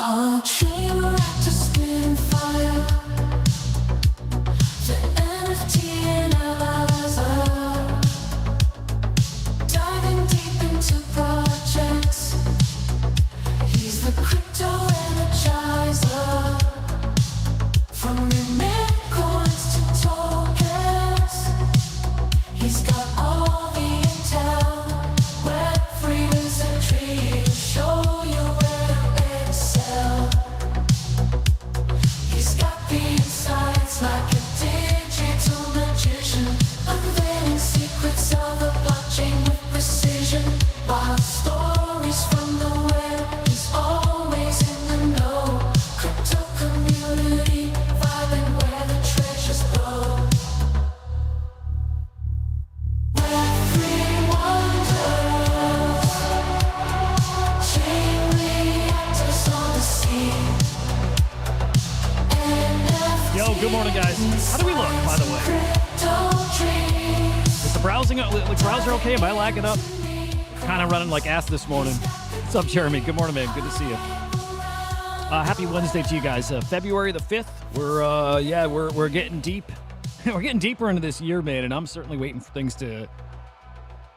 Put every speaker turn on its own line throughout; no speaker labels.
Reactor spitting fire. The NFT analyzer. Diving deep into projects. He's the crypto energizer. From remit coins to tokens. He's got all the intel. Web3 is a tree to show you where to excel. He's got the insights like a digital magician, unveiling secrets of the blockchain with precision. Wild stories from the web, he's always in the know. Crypto community, vibing where the treasures go. Web3 wonders, chain reactors on the scene.
Yo, good morning, guys. How do we look, by the way? Is the browser okay? Am I lagging up? Kind of running like ass this morning. What's up, Jeremy? Good morning, man. Good to see you. Happy Wednesday to you guys. February the 5th. We're getting deep. We're getting deeper into this year, man, and I'm certainly waiting for things to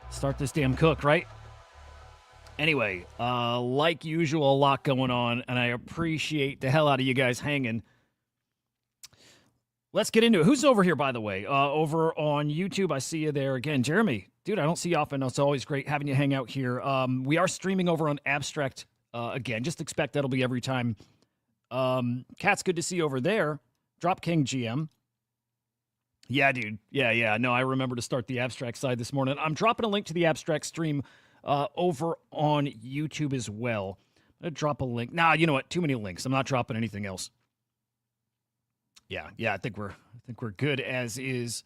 start this damn cook, right? Anyway, like usual, a lot going on, and I appreciate the hell out of you guys hanging. Let's get into it. Who's over here, by the way? Over on YouTube, I see you there again. Jeremy, dude, I don't see you often. It's always great having you hang out here. We are streaming over on Abstract again. Just expect that'll be every time. Cat's good to see you over there. Drop King GM. Yeah, dude. Yeah. No, I remember to start the Abstract side this morning. I'm dropping a link to the Abstract stream over on YouTube as well. I'm going to drop a link. Nah, you know what? Too many links. I'm not dropping anything else. Yeah, I think we're good as is.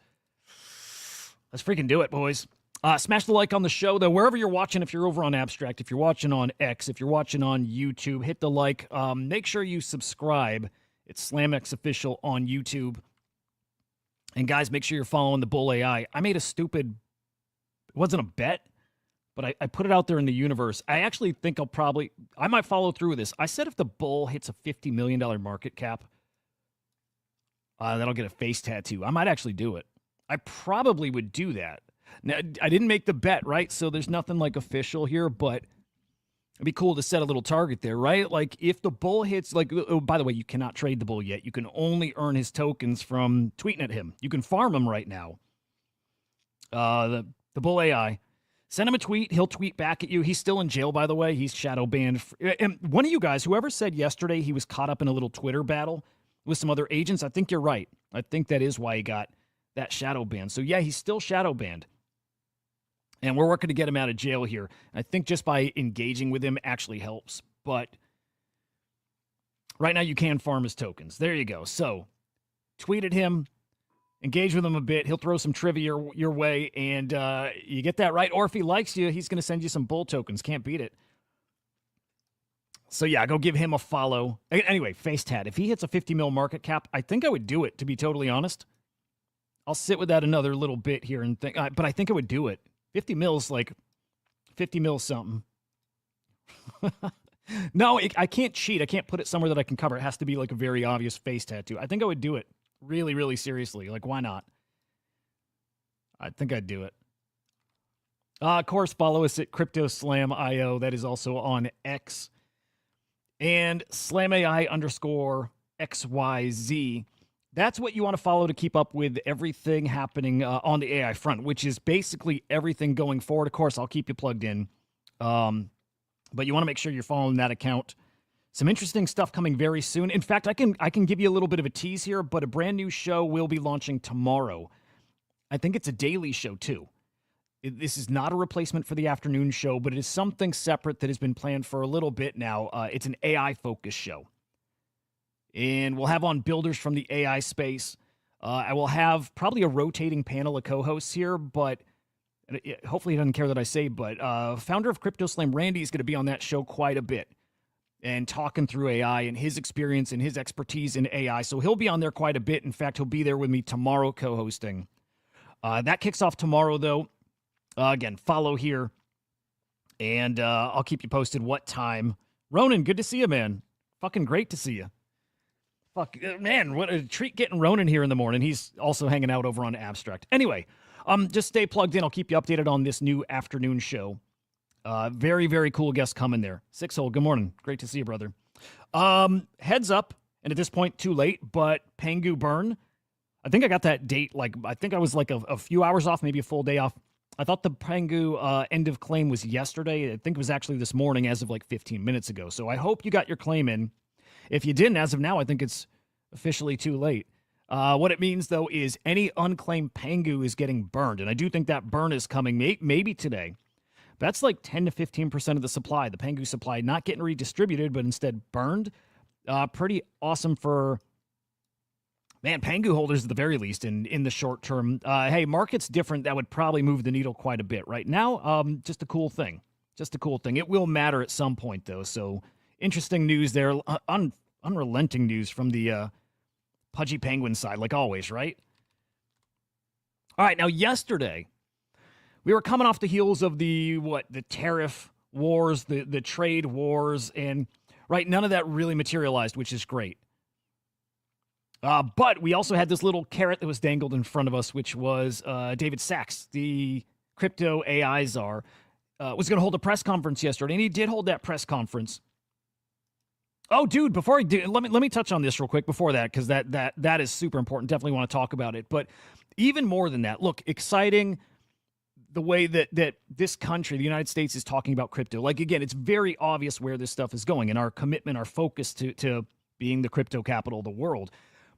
Let's freaking do it, boys. Smash the like on the show, though. Wherever you're watching, if you're over on Abstract, if you're watching on X, if you're watching on YouTube, hit the like. Make sure you subscribe. It's SlamX Official on YouTube. And guys, make sure you're following the Bull AI. I made a stupid, it wasn't a bet, but I put it out there in the universe. I actually think I might follow through with this. I said if the Bull hits a $50 million market cap, that'll get a face tattoo. I might actually do it. I probably would do that. Now, I didn't make the bet, right? So there's nothing like official here, but it'd be cool to set a little target there, right? Like if the Bull hits, oh, by the way, you cannot trade the Bull yet. You can only earn his tokens from tweeting at him. You can farm him right now. The Bull AI. Send him a tweet. He'll tweet back at you. He's still in jail, by the way. He's shadow banned. And one of you guys, whoever said yesterday he was caught up in a little Twitter battle with some other agents, I think you're right. I think that is why he got that shadow ban. So yeah, he's still shadow banned. And we're working to get him out of jail here. I think just by engaging with him actually helps. But right now you can farm his tokens. There you go. So tweet at him, engage with him a bit. He'll throw some trivia your way, and you get that right. Or if he likes you, he's going to send you some Bull tokens. Can't beat it. So yeah, go give him a follow. Anyway, face tat. If he hits a 50 mil market cap, I think I would do it, to be totally honest. I'll sit with that another little bit here and think, but I think I would do it. 50 mils, like 50 mils something. No, I can't cheat. I can't put it somewhere that I can cover. It has to be like a very obvious face tattoo. I think I would do it really, really seriously. Like, why not? I think I'd do it. Of course, follow us at CryptoSlamIO. That is also on X. And SlamAI_XYZ. That's what you want to follow to keep up with everything happening on the AI front, which is basically everything going forward. Of course, I'll keep you plugged in. But you want to make sure you're following that account. Some interesting stuff coming very soon. In fact, I can give you a little bit of a tease here, but a brand new show will be launching tomorrow. I think it's a daily show, too. This is not a replacement for the afternoon show, but it is something separate that has been planned for a little bit now. It's an AI-focused show. And we'll have on builders from the AI space. I will have probably a rotating panel of co-hosts here, but hopefully he doesn't care that I say, but founder of CryptoSlam, Randy, is going to be on that show quite a bit and talking through AI and his experience and his expertise in AI. So he'll be on there quite a bit. In fact, he'll be there with me tomorrow co-hosting. That kicks off tomorrow, though. Again, follow here, and I'll keep you posted what time. Ronan, good to see you, man. Fucking great to see you. Fuck, man, what a treat getting Ronan here in the morning. He's also hanging out over on Abstract. Anyway, just stay plugged in. I'll keep you updated on this new afternoon show. Very, very cool guest coming there. Sixhole, good morning. Great to see you, brother. Heads up, and at this point, too late, but Pengu burn. I think I got that date, I think I was a few hours off, maybe a full day off. I thought the Pengu end of claim was yesterday. I think it was actually this morning as of 15 minutes ago. So I hope you got your claim in. If you didn't, as of now, I think it's officially too late. What it means, though, is any unclaimed Pengu is getting burned. And I do think that burn is coming maybe today. That's 10 to 15% of the supply, the Pengu supply, not getting redistributed, but instead burned. Pretty awesome for, man, Pengu holders at the very least in the short term. Hey, market's different. That would probably move the needle quite a bit. Right now, just a cool thing. Just a cool thing. It will matter at some point, though, so... Interesting news there. Unrelenting news from the Pudgy Penguin side, like always, right? All right, now yesterday, we were coming off the heels of the tariff wars, the trade wars, and, right, none of that really materialized, which is great. But we also had this little carrot that was dangled in front of us, which was David Sachs, the crypto AI czar, was going to hold a press conference yesterday, and he did hold that press conference. Oh, dude, before I do, let me touch on this real quick before that, because that is super important. Definitely want to talk about it. But even more than that, look, exciting the way that this country, the United States, is talking about crypto. Again, it's very obvious where this stuff is going and our commitment, our focus to being the crypto capital of the world.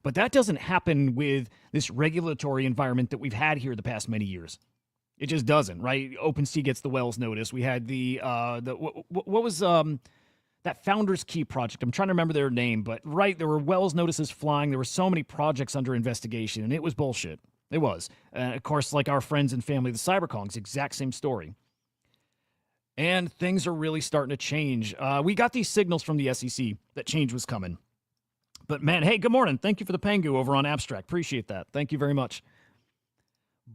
But that doesn't happen with this regulatory environment that we've had here the past many years. It just doesn't, right? OpenSea gets the Wells notice. We had what was that Founders Key project. I'm trying to remember their name, but right, there were Wells notices flying. There were so many projects under investigation, and it was bullshit. It was. Of course, our friends and family, the Cyberkongs, exact same story. And things are really starting to change. We got these signals from the SEC that change was coming. But man, hey, good morning. Thank you for the Pengu over on Abstract. Appreciate that. Thank you very much.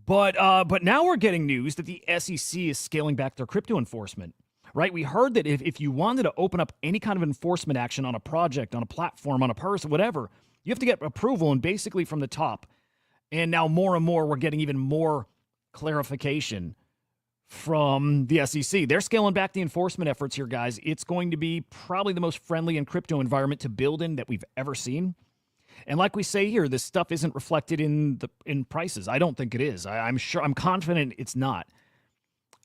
But now we're getting news that the SEC is scaling back their crypto enforcement. Right? We heard that if you wanted to open up any kind of enforcement action on a project, on a platform, on a person, whatever, you have to get approval, and basically from the top. And now more and more, we're getting even more clarification from the SEC. They're scaling back the enforcement efforts here, guys. It's going to be probably the most friendly and crypto environment to build in that we've ever seen. And like we say here, this stuff isn't reflected in prices. I don't think it is. I'm confident it's not.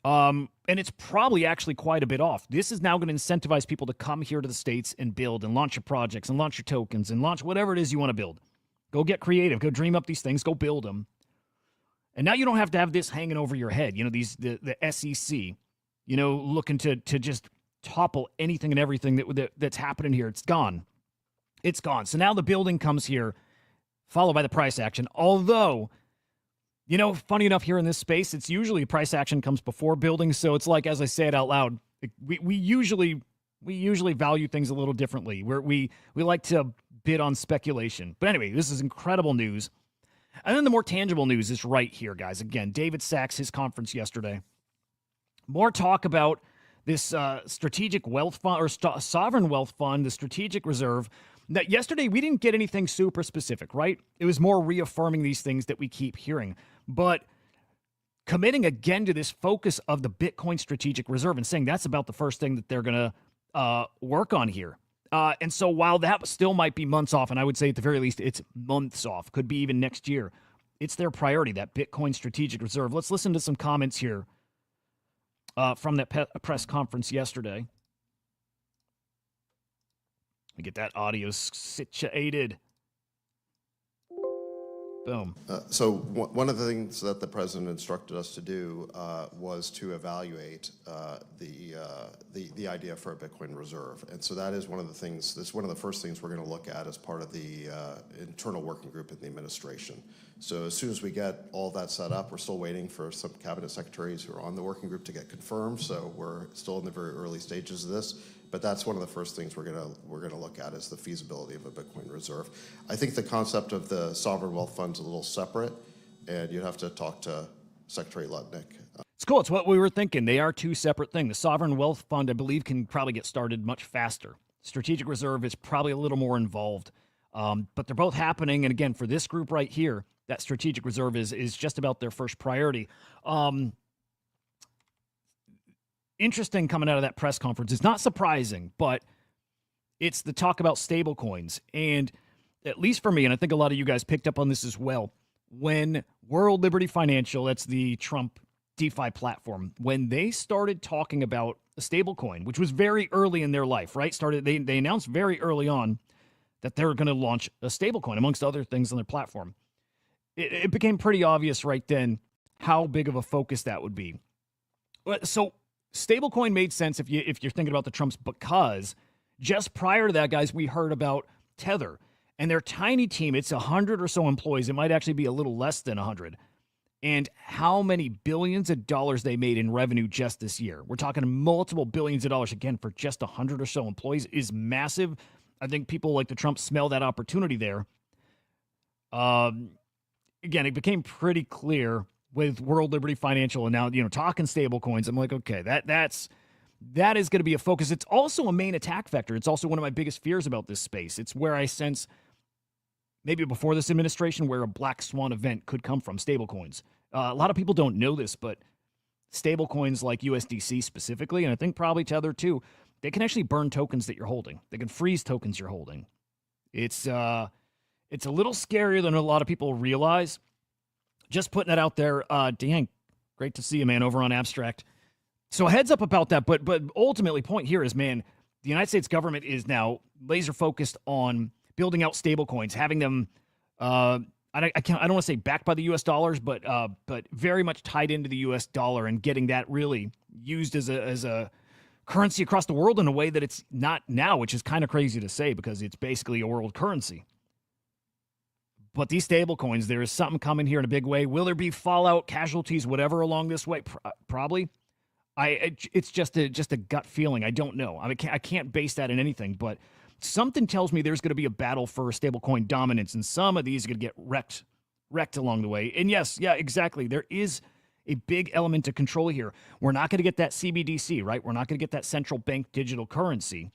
And it's probably actually quite a bit off. This is now going to incentivize people to come here to the States and build and launch your projects and launch your tokens and launch whatever it is you want to build. Go get creative. Go dream up these things. Go build them. And now you don't have to have this hanging over your head. The SEC, looking to just topple anything and everything that's happening here. It's gone. It's gone. So now the building comes here, followed by the price action. Although... funny enough, here in this space, it's usually price action comes before building. So it's as I say it out loud, we usually value things a little differently. We like to bid on speculation. But anyway, this is incredible news. And then the more tangible news is right here, guys. Again, David Sachs, his conference yesterday. More talk about this strategic wealth fund or sovereign wealth fund, the strategic reserve. That yesterday we didn't get anything super specific, right? It was more reaffirming these things that we keep hearing. But committing again to this focus of the Bitcoin strategic reserve and saying that's about the first thing that they're going to work on here. And so while that still might be months off, and I would say at the very least it's months off, could be even next year, it's their priority, that Bitcoin strategic reserve. Let's listen to some comments here from that press conference yesterday. We get that audio situated. Boom.
So one of the things that the president instructed us to do was to evaluate the idea for a Bitcoin reserve, and so that is one of the things. That's one of the first things we're going to look at as part of the internal working group in the administration. So as soon as we get all that set up, we're still waiting for some cabinet secretaries who are on the working group to get confirmed. So we're still in the very early stages of this. But that's one of the first things we're gonna look at is the feasibility of a Bitcoin reserve. I think the concept of the sovereign wealth fund is a little separate, and you'd have to talk to Secretary Lutnick.
It's cool. It's what we were thinking. They are two separate things. The sovereign wealth fund, I believe, can probably get started much faster. Strategic reserve is probably a little more involved. But they're both happening. And again, for this group right here, that strategic reserve is just about their first priority. Interesting coming out of that press conference. It's not surprising, but it's the talk about stable coins. And at least for me, and I think a lot of you guys picked up on this as well, when World Liberty Financial, that's the Trump DeFi platform, when they started talking about a stable coin, which was very early in their life, right? They announced very early on that they were going to launch a stable coin, amongst other things on their platform. It became pretty obvious right then how big of a focus that would be. So stablecoin made sense if you're thinking about the Trumps, because just prior to that, guys, we heard about Tether and their tiny team. It's 100 or so employees. It might actually be a little less than 100. And how many billions of dollars they made in revenue just this year. We're talking multiple billions of dollars, again, for just 100 or so employees is massive. I think people like the Trumps smell that opportunity there. Again, it became pretty clear with World Liberty Financial and now, talking stable coins. I'm like, okay, that is going to be a focus. It's also a main attack vector. It's also one of my biggest fears about this space. It's where I sense maybe before this administration where a black swan event could come from, stable coins. A lot of people don't know this, but stable coins like USDC specifically, and I think probably Tether too, they can actually burn tokens that you're holding. They can freeze tokens you're holding. It's a little scarier than a lot of people realize. Just putting that out there. Dan, great to see you, man, over on Abstract. So a heads up about that, but ultimately point here is, man, the United States government is now laser focused on building out stable coins, having them I don't want to say backed by the US dollars, but very much tied into the US dollar and getting that really used as a currency across the world in a way that it's not now, which is kind of crazy to say because it's basically a world currency. But these stable coins, there is something coming here in a big way. Will there be fallout, casualties, whatever along this way? Probably. It's just a gut feeling. I don't know. I can't base that in anything, but something tells me there's going to be a battle for stablecoin dominance, and some of these are going to get wrecked along the way. And yes, yeah, exactly. There is a big element to control here. We're not going to get that CBDC, right? We're not going to get that central bank digital currency,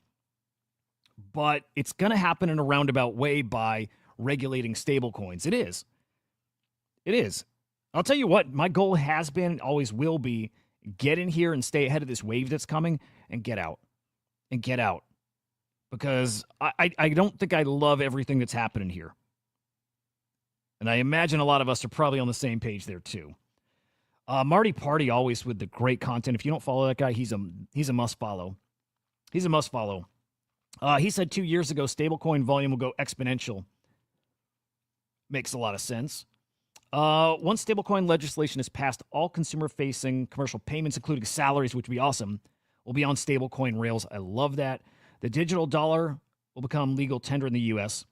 but it's going to happen in a roundabout way by regulating stablecoins. It is. I'll tell you what, my goal has been and always will be, get in here and stay ahead of this wave that's coming and get out. Because I don't think I love everything that's happening here. And I imagine a lot of us are probably on the same page there too. Marty Party always with the great content. If you don't follow that guy, he's a must follow. He said 2 years ago, stablecoin volume will go exponential. Makes a lot of sense. Once stablecoin legislation is passed, all consumer-facing commercial payments, including salaries, which would be awesome, will be on stablecoin rails. I love that. The digital dollar will become legal tender in the U.S.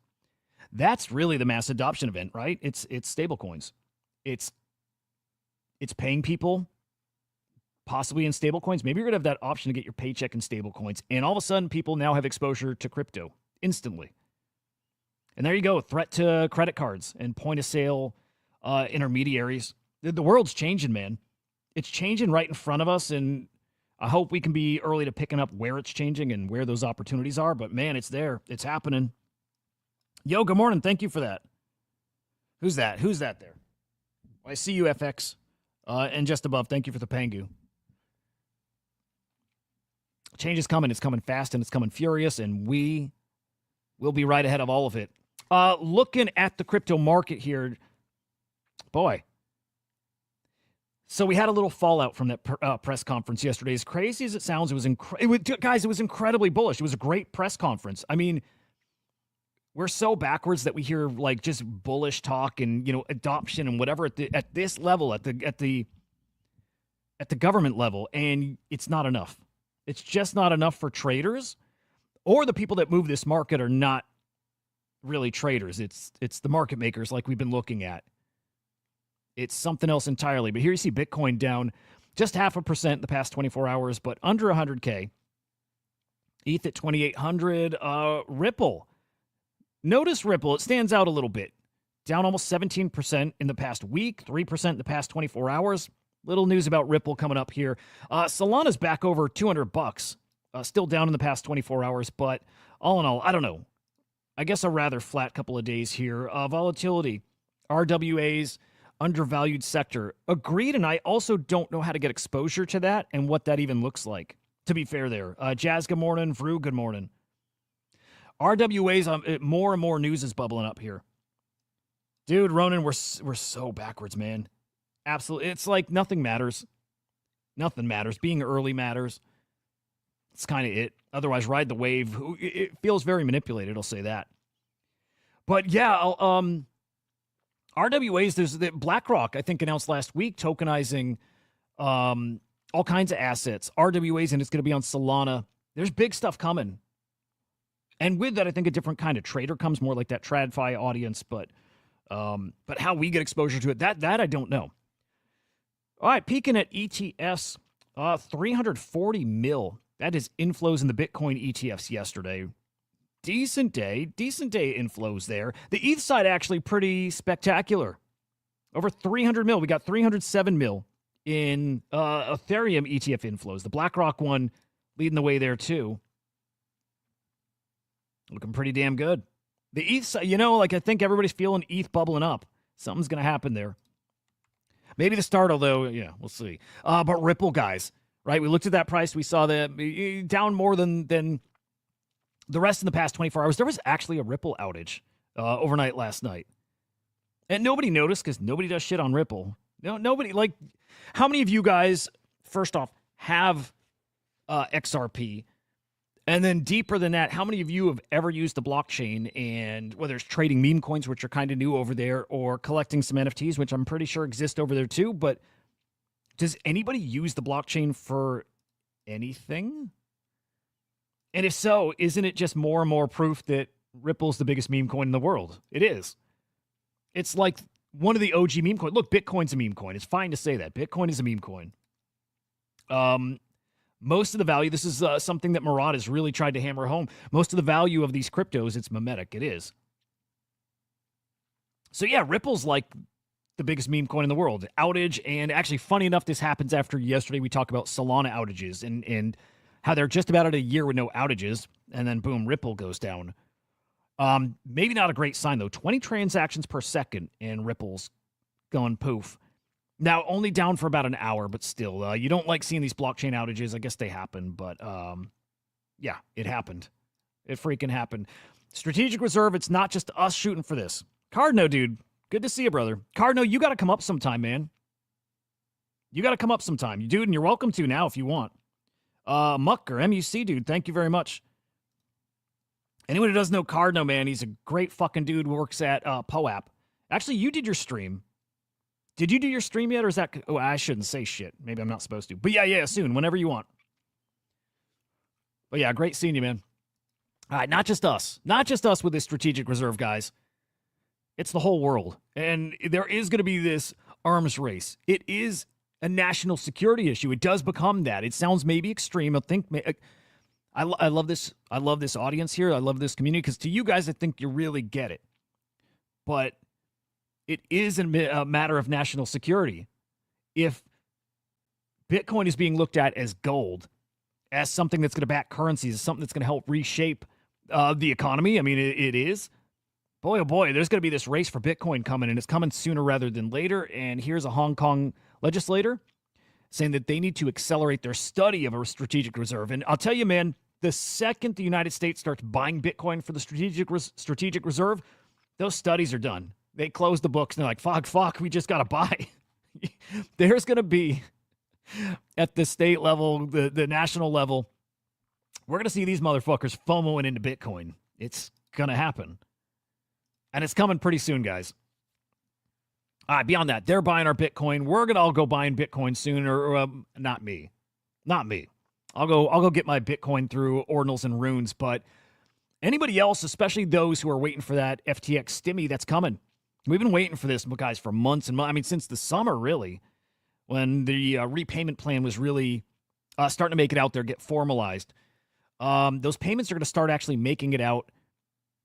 That's really the mass adoption event, right? It's stablecoins. It's paying people possibly in stablecoins. Maybe you're going to have that option to get your paycheck in stablecoins, and all of a sudden, people now have exposure to crypto instantly. And there you go, threat to credit cards and point-of-sale intermediaries. The world's changing, man. It's changing right in front of us, and I hope we can be early to picking up where it's changing and where those opportunities are. But, man, it's there. It's happening. Yo, good morning. Thank you for that. Who's that? Who's that there? I see you, FX. And just above, thank you for the Pangu. Change is coming. It's coming fast, and it's coming furious, and we will be right ahead of all of it. Looking at the crypto market here, boy. So we had a little fallout from that press conference yesterday. As crazy as it sounds, it was incredibly bullish. It was a great press conference. I mean, we're so backwards that we hear like just bullish talk and adoption and whatever at this level, at the government level, and it's not enough. It's just not enough for traders, or the people that move this market are not really traders. It's the market makers like we've been looking at. It's something else entirely. But here you see Bitcoin down just 0.5% in the past 24 hours, but under 100K. ETH at 2,800. Ripple. Notice Ripple. It stands out a little bit. Down almost 17% in the past week, 3% in the past 24 hours. Little news about Ripple coming up here. Solana's back over $200. Still down in the past 24 hours, but all in all, I don't know. I guess a rather flat couple of days here. Volatility, RWAs, undervalued sector. Agreed, and I also don't know how to get exposure to that and what that even looks like, to be fair there. Jazz, good morning. Vrew, good morning. RWAs, more and more news is bubbling up here. Dude, Ronan, we're so backwards, man. Absolutely. It's like nothing matters. Nothing matters. Being early matters. It's kind of it. Otherwise, ride the wave. It feels very manipulated, I'll say that. But yeah, RWAs, there's the BlackRock, I think, announced last week, tokenizing all kinds of assets, RWAs, and it's going to be on Solana. There's big stuff coming. And with that, I think a different kind of trader comes, more like that TradFi audience, but how we get exposure to it, that I don't know. All right, peeking at ETFs, 340 mil. That is inflows in the Bitcoin ETFs yesterday. Decent day inflows there. The ETH side actually pretty spectacular. Over 300 mil. We got 307 mil in Ethereum ETF inflows. The BlackRock one leading the way there too. Looking pretty damn good. The ETH side, I think everybody's feeling ETH bubbling up. Something's going to happen there. Maybe the start, although, yeah, we'll see. But Ripple, guys, right? We looked at that price. We saw that down more than the rest in the past 24 hours. There was actually a Ripple outage overnight last night. And nobody noticed because nobody does shit on Ripple. No, nobody, how many of you guys, first off, have XRP? And then deeper than that, how many of you have ever used the blockchain, and whether it's trading meme coins, which are kind of new over there, or collecting some NFTs, which I'm pretty sure exist over there too, but does anybody use the blockchain for anything? And if so, isn't it just more and more proof that Ripple's the biggest meme coin in the world? It is. It's like one of the OG meme coins. Look, Bitcoin's a meme coin. It's fine to say that. Bitcoin is a meme coin. Most of the value, this is something that Murad has really tried to hammer home. Most of the value of these cryptos, it's mimetic. It is. So yeah, Ripple's like the biggest meme coin in the world. Outage, and actually, funny enough, this happens after yesterday we talked about Solana outages and how they're just about at a year with no outages, and then boom, Ripple goes down. Maybe not a great sign, though. 20 transactions per second, and Ripple's going poof. Now, only down for about an hour, but still, you don't like seeing these blockchain outages. I guess they happen, but yeah, it happened. It freaking happened. Strategic Reserve, it's not just us shooting for this. Cardno, dude, good to see you, brother. Cardno, you got to come up sometime, man. You got to come up sometime, dude, and you're welcome to now if you want. Muck or MUC, dude, thank you very much. Anyone who doesn't know Cardno, man, he's a great fucking dude, works at POAP. Actually, you did your stream. Did you do your stream yet, or is that... Oh, I shouldn't say shit. Maybe I'm not supposed to. But yeah, soon, whenever you want. But yeah, great seeing you, man. All right, not just us. Not just us with this strategic reserve, guys. It's the whole world. And there is going to be this arms race. It is a national security issue. It does become that. It sounds maybe extreme. I think... I love this. I love this audience here. I love this community, because to you guys, I think you really get it. But... it is a matter of national security. If Bitcoin is being looked at as gold, as something that's going to back currencies, as something that's going to help reshape the economy, I mean, it is. Boy, oh boy, there's going to be this race for Bitcoin coming, and it's coming sooner rather than later. And here's a Hong Kong legislator saying that they need to accelerate their study of a strategic reserve. And I'll tell you, man, the second the United States starts buying Bitcoin for the strategic reserve, those studies are done. They close the books, and they're like, fuck, we just got to buy. There's going to be, at the state level, the national level, we're going to see these motherfuckers FOMOing into Bitcoin. It's going to happen. And it's coming pretty soon, guys. All right, beyond that, they're buying our Bitcoin. We're going to all go buying Bitcoin soon, or not me. Not me. I'll go get my Bitcoin through ordinals and runes, but anybody else, especially those who are waiting for that FTX stimmy that's coming. We've been waiting for this, guys, for months and months. I mean, since the summer, really, when the repayment plan was really starting to make it out there, get formalized. Those payments are going to start actually making it out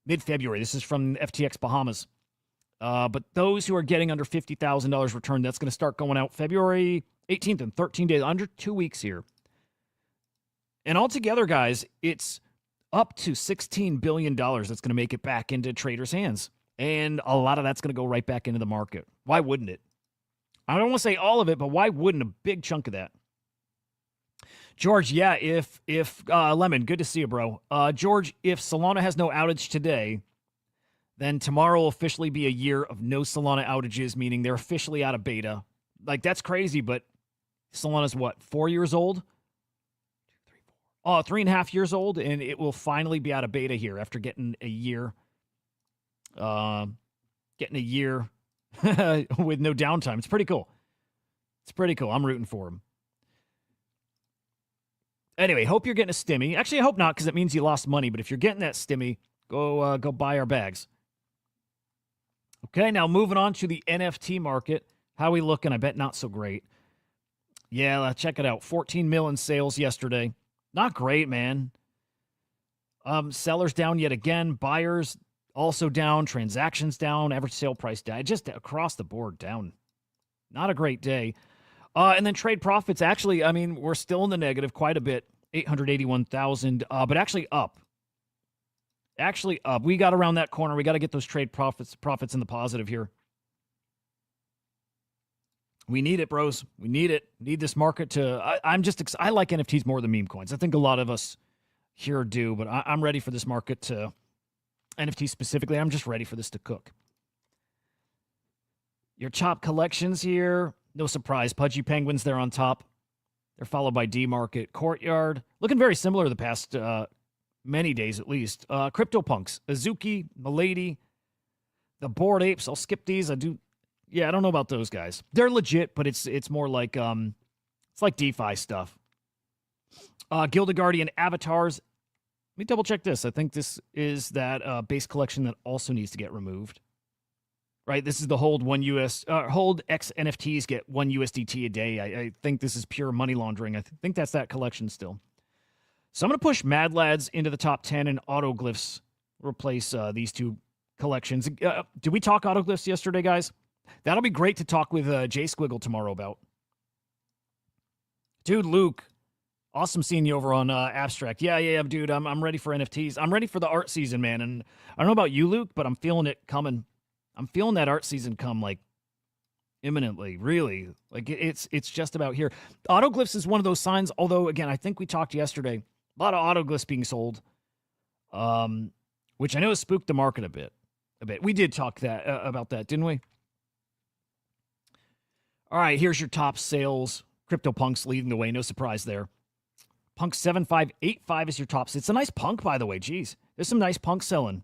mid-February. This is from FTX Bahamas. But those who are getting under $50,000 return, that's going to start going out February 18th in 13 days, under 2 weeks here. And altogether, guys, it's up to $16 billion that's going to make it back into traders' hands. And a lot of that's going to go right back into the market. Why wouldn't it? I don't want to say all of it, but why wouldn't a big chunk of that? George, yeah, if Lemon, good to see you, bro. George, if Solana has no outage today, then tomorrow will officially be a year of no Solana outages, meaning they're officially out of beta. Like, that's crazy, but Solana's what, 4 years old? 3.5 years old, and it will finally be out of beta here after getting a year. Getting a year with no downtime. It's pretty cool. It's pretty cool. I'm rooting for him. Anyway, hope you're getting a stimmy. Actually, I hope not, because it means you lost money. But if you're getting that stimmy, go buy our bags. Okay, now moving on to the NFT market. How we looking? I bet not so great. Yeah, check it out. 14 mil in sales yesterday. Not great, man. Sellers down yet again. Buyers also down. Transactions down. Average sale price down. Just across the board down. Not a great day. And then trade profits, actually, I mean, we're still in the negative quite a bit. 881,000, but actually up. Actually up. We got around that corner. We got to get those trade profits in the positive here. We need it, bros. We need it. Need this market to... I like NFTs more than meme coins. I think a lot of us here do, but I'm ready for this market to... NFT specifically, I'm just ready for this to cook. Your top collections here... No surprise. Pudgy Penguins there on top. They're followed by D-Market. Courtyard. Looking very similar the past many days at least. CryptoPunks. Azuki. Milady. The Bored Apes. I'll skip these. I don't know about those guys. They're legit, but it's more like it's like DeFi stuff. Gilded Guardian Avatars. Let me double check this. I think this is that base collection that also needs to get removed. Right, this is the hold X NFTs get 1 USDT a day. I think this is pure money laundering. I think that's that collection still. So I'm going to push Mad Lads into the top 10 and Autoglyphs replace these two collections. Did we talk Autoglyphs yesterday, guys? That'll be great to talk with Jay Squiggle tomorrow about. Dude, Luke, awesome seeing you over on Abstract. Yeah, dude, I'm ready for NFTs. I'm ready for the art season, man. And I don't know about you, Luke, but I'm feeling it coming. I'm feeling that art season come like imminently, really. Like it's just about here. Autoglyphs is one of those signs, although again, I think we talked yesterday, a lot of autoglyphs being sold, which I know has spooked the market a bit. We did talk about that, didn't we? All right, here's your top sales. CryptoPunks leading the way, no surprise there. Punk 7585 is your tops. It's a nice punk, by the way. Jeez, there's some nice punk selling.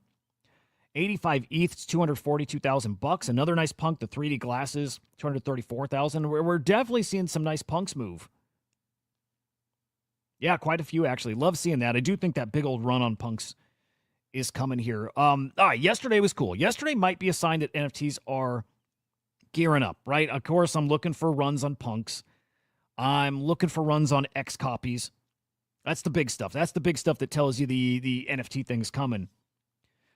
85 ETH, it's $242,000. Another nice punk, the 3D glasses, $234,000. We're definitely seeing some nice punks move. Yeah, quite a few actually. Love seeing that. I do think that big old run on punks is coming here. All right, yesterday was cool. Yesterday might be a sign that NFTs are gearing up, right? Of course, I'm looking for runs on punks. I'm looking for runs on X copies. That's the big stuff. That's the big stuff that tells you the NFT thing's coming.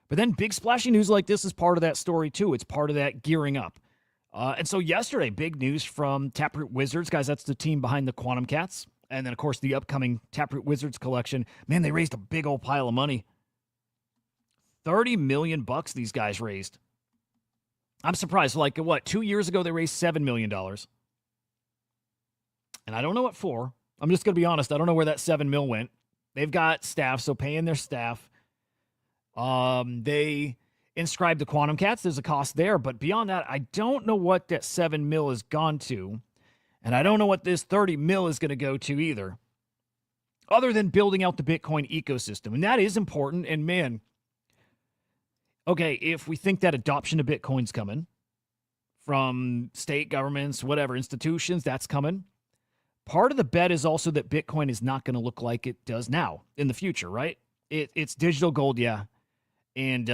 But then big splashy news like this is part of that story too. It's part of that gearing up. And so yesterday, big news from Taproot Wizards. Guys, that's the team behind the Quantum Cats. And then, of course, the upcoming Taproot Wizards collection. Man, they raised a big old pile of money. $30 million these guys raised. I'm surprised. Like, what, 2 years ago, they raised $7 million. And I don't know what for. I'm just going to be honest. I don't know where that $7 million went. They've got staff, so paying their staff. They inscribed the Quantum Cats. There's a cost there. But beyond that, I don't know what that $7 million has gone to. And I don't know what this $30 million is going to go to either. Other than building out the Bitcoin ecosystem. And that is important. And man, okay, if we think that adoption of Bitcoin's coming from state governments, whatever, institutions, that's coming. Part of the bet is also that Bitcoin is not going to look like it does now in the future, right? It's digital gold, yeah. And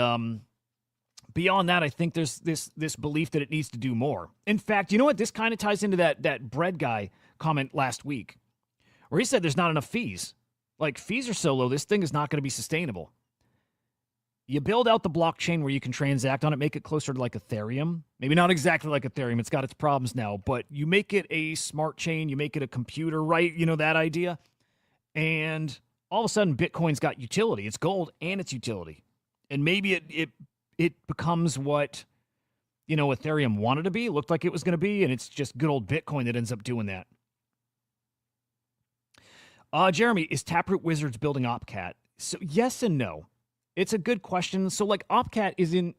beyond that, I think there's this belief that it needs to do more. In fact, you know what? This kind of ties into that bread guy comment last week, where he said there's not enough fees. Like, fees are so low, this thing is not going to be sustainable. You build out the blockchain where you can transact on it, make it closer to like Ethereum. Maybe not exactly like Ethereum. It's got its problems now, but you make it a smart chain. You make it a computer, right? You know, that idea. And all of a sudden, Bitcoin's got utility. It's gold and it's utility. And maybe it becomes what, Ethereum wanted to be, looked like it was going to be, and it's just good old Bitcoin that ends up doing that. Jeremy, is Taproot Wizards building Opcat? So yes and no. It's a good question. So like Opcat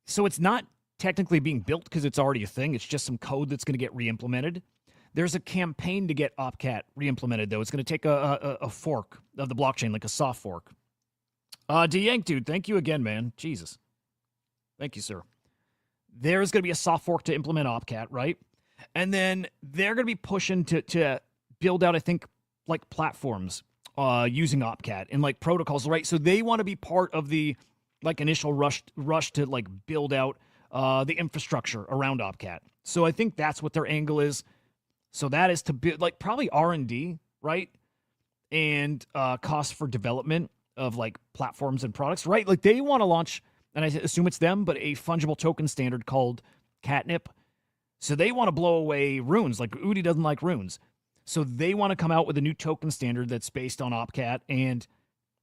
so it's not technically being built because it's already a thing. It's just some code that's going to get re-implemented. There's a campaign to get Opcat re-implemented, though. It's going to take a fork of the blockchain, like a soft fork. DeYank, dude, thank you again, man. Jesus. Thank you, sir. There's going to be a soft fork to implement Opcat, right? And then they're going to be pushing to build out, I think, like platforms using Opcat and like protocols, right? So they want to be part of the like initial rush to like build out the infrastructure around Opcat. So I think that's what their angle is. So that is to build like probably R&D, right? And cost for development of like platforms and products, right? Like they want to launch, and I assume it's them, but a fungible token standard called Catnip. So they want to blow away runes. Like Udi doesn't like runes. So they want to come out with a new token standard that's based on Opcat, and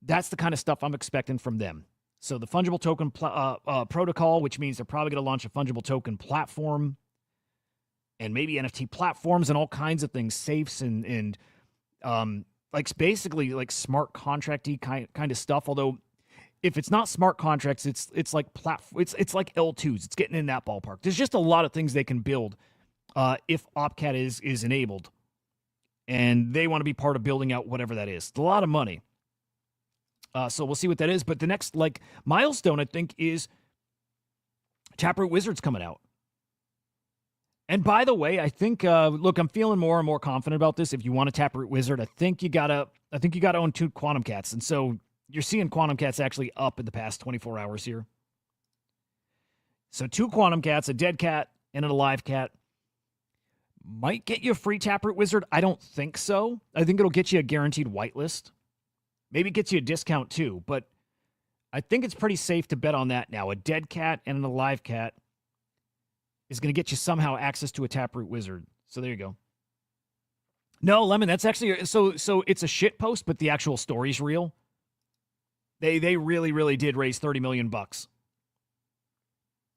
that's the kind of stuff I'm expecting from them. So the fungible token protocol, which means they're probably going to launch a fungible token platform, and maybe NFT platforms and all kinds of things, safes and like basically like smart contract-y kind of stuff. Although if it's not smart contracts, it's like it's like L2s. It's getting in that ballpark. There's just a lot of things they can build if Opcat is enabled, and they want to be part of building out whatever that is. It's a lot of money. So we'll see what that is. But the next like milestone, I think, is Taproot Wizards coming out. And by the way, I think look, I'm feeling more and more confident about this. If you want a Taproot Wizard, I think you gotta own 2 Quantum Cats. And so you're seeing Quantum Cats actually up in the past 24 hours here. So 2 Quantum Cats, a dead cat and an alive cat, might get you a free Taproot Wizard. I don't think so. I think it'll get you a guaranteed whitelist. Maybe it gets you a discount too, but I think it's pretty safe to bet on that now. A dead cat and an alive cat is going to get you somehow access to a Taproot Wizard. So there you go. No, Lemon, that's actually so it's a shit post, but the actual story's real. They really did raise $30 million.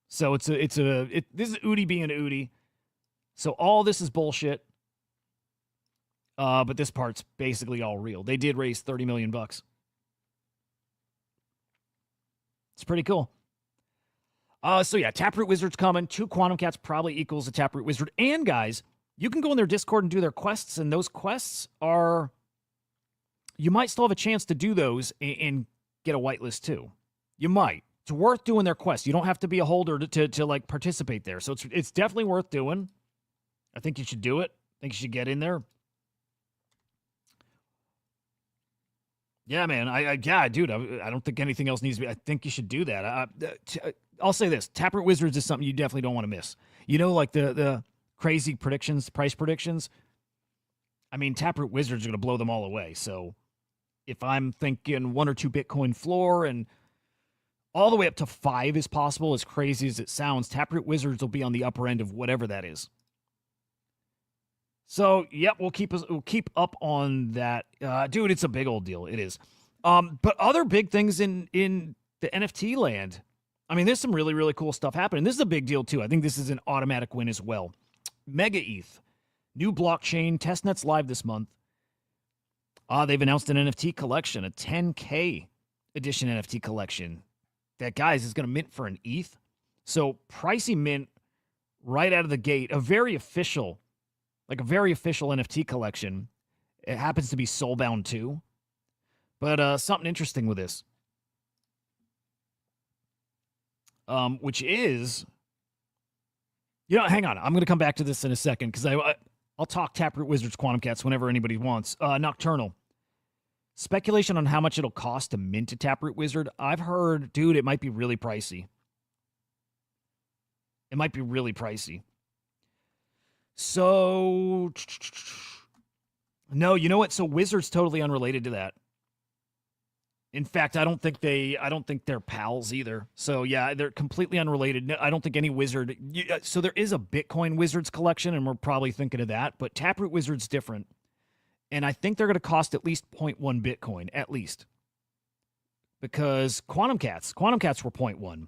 So this is Udi being Udi. So all this is bullshit. But this part's basically all real. They did raise $30 million. It's pretty cool. So yeah, Taproot Wizard's coming. 2 Quantum Cats probably equals a Taproot Wizard. And guys, you can go in their Discord and do their quests, and those quests are, you might still have a chance to do those and get a whitelist too. You might. It's worth doing their quests. You don't have to be a holder to like participate there. So it's definitely worth doing. I think you should do it. I think you should get in there. Yeah, man. Dude, I don't think anything else needs to be. I think you should do that. I'll say this. Taproot Wizards is something you definitely don't want to miss. Like the crazy predictions, price predictions. I mean, Taproot Wizards are going to blow them all away. So if I'm thinking 1 or 2 Bitcoin floor and all the way up to 5 is possible, as crazy as it sounds, Taproot Wizards will be on the upper end of whatever that is. So, yep, we'll keep up on that. Dude, it's a big old deal. It is. But other big things in the NFT land, I mean, there's some really, really cool stuff happening. This is a big deal, too. I think this is an automatic win as well. MegaETH, new blockchain, testnet's live this month. They've announced an NFT collection, a 10K edition NFT collection that, guys, is going to mint for an ETH. So, pricey mint right out of the gate, a very official NFT collection. It happens to be soulbound too. But something interesting with this. Which is, hang on. I'm going to come back to this in a second because I'll talk Taproot Wizards Quantum Cats whenever anybody wants. Nocturnal. Speculation on how much it'll cost to mint a Taproot Wizard. I've heard, dude, it might be really pricey. It might be really pricey. So, no, you know what? So Wizard's totally unrelated to that. In fact, I don't think they're pals either. So yeah, they're completely unrelated. I don't think any Wizard. So there is a Bitcoin Wizards collection, and we're probably thinking of that. But Taproot Wizard's different, And I think they're going to cost at least 0.1 Bitcoin, at least. Because Quantum Cats were 0.1.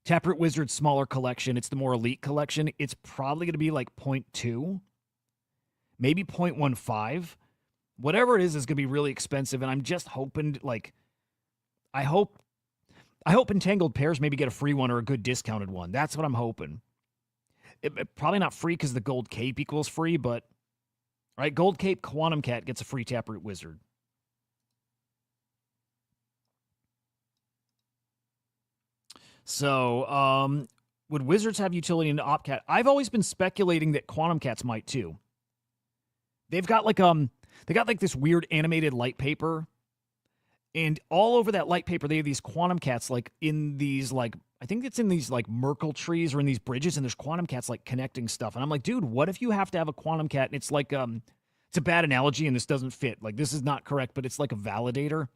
Taproot Wizard's smaller collection, it's the more elite collection. It's probably going to be like 0.2, maybe 0.15. Whatever it is going to be really expensive. And I'm just hoping, like, I hope Entangled Pairs maybe get a free one or a good discounted one. That's what I'm hoping. Probably not free because the Gold Cape equals free, but right, Gold Cape Quantum Cat gets a free Taproot Wizard. So, would Wizards have utility into OpCat? I've always been speculating that Quantum Cats might too. They've got like this weird animated light paper, and all over that light paper they have these Quantum Cats like in these like, I think it's in these like Merkle trees or in these bridges, and there's Quantum Cats like connecting stuff. And I'm like, dude, what if you have to have a Quantum Cat and it's like it's a bad analogy and this doesn't fit. Like, this is not correct, but it's like a validator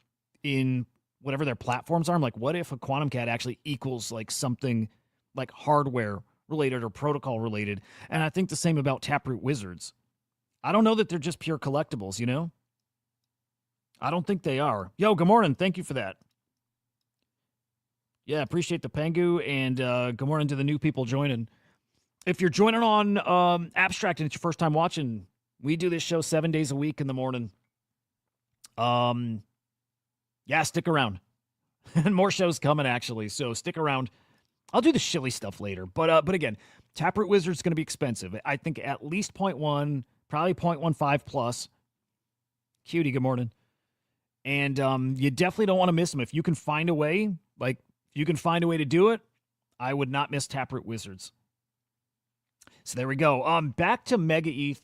in whatever their platforms are. I'm like, what if a Quantum Cat actually equals like something like hardware related or protocol related? And I think the same about Taproot Wizards. I don't know that they're just pure collectibles, you know? I don't think they are. Yo, good morning. Thank you for that. Yeah, appreciate the Pengu, and good morning to the new people joining. If you're joining on Abstract and it's your first time watching, we do this show 7 days a week in the morning. Yeah, stick around. And more shows coming, actually, so stick around. I'll do the shilly stuff later. But again, Taproot Wizard's going to be expensive. I think at least 0.1, probably 0.15 plus. Cutie, good morning. And you definitely don't want to miss them. If you can find a way, like, if you can find a way to do it, I would not miss Taproot Wizards. So there we go. Back to MegaETH.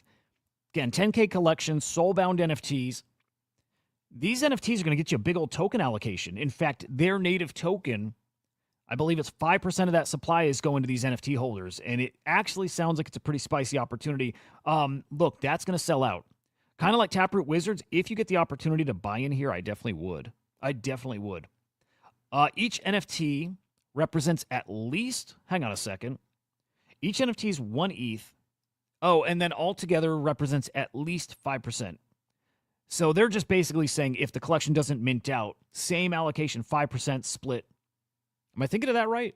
Again, 10K collection, soul-bound NFTs. These NFTs are going to get you a big old token allocation. In fact, their native token, I believe it's 5% of that supply is going to these NFT holders. And it actually sounds like it's a pretty spicy opportunity. Look, that's going to sell out. Kind of like Taproot Wizards, if you get the opportunity to buy in here, I definitely would. Each NFT represents at least, hang on a second, each NFT is 1 ETH. Oh, and then altogether represents at least 5%. So they're just basically saying if the collection doesn't mint out, same allocation, 5% split. Am I thinking of that right?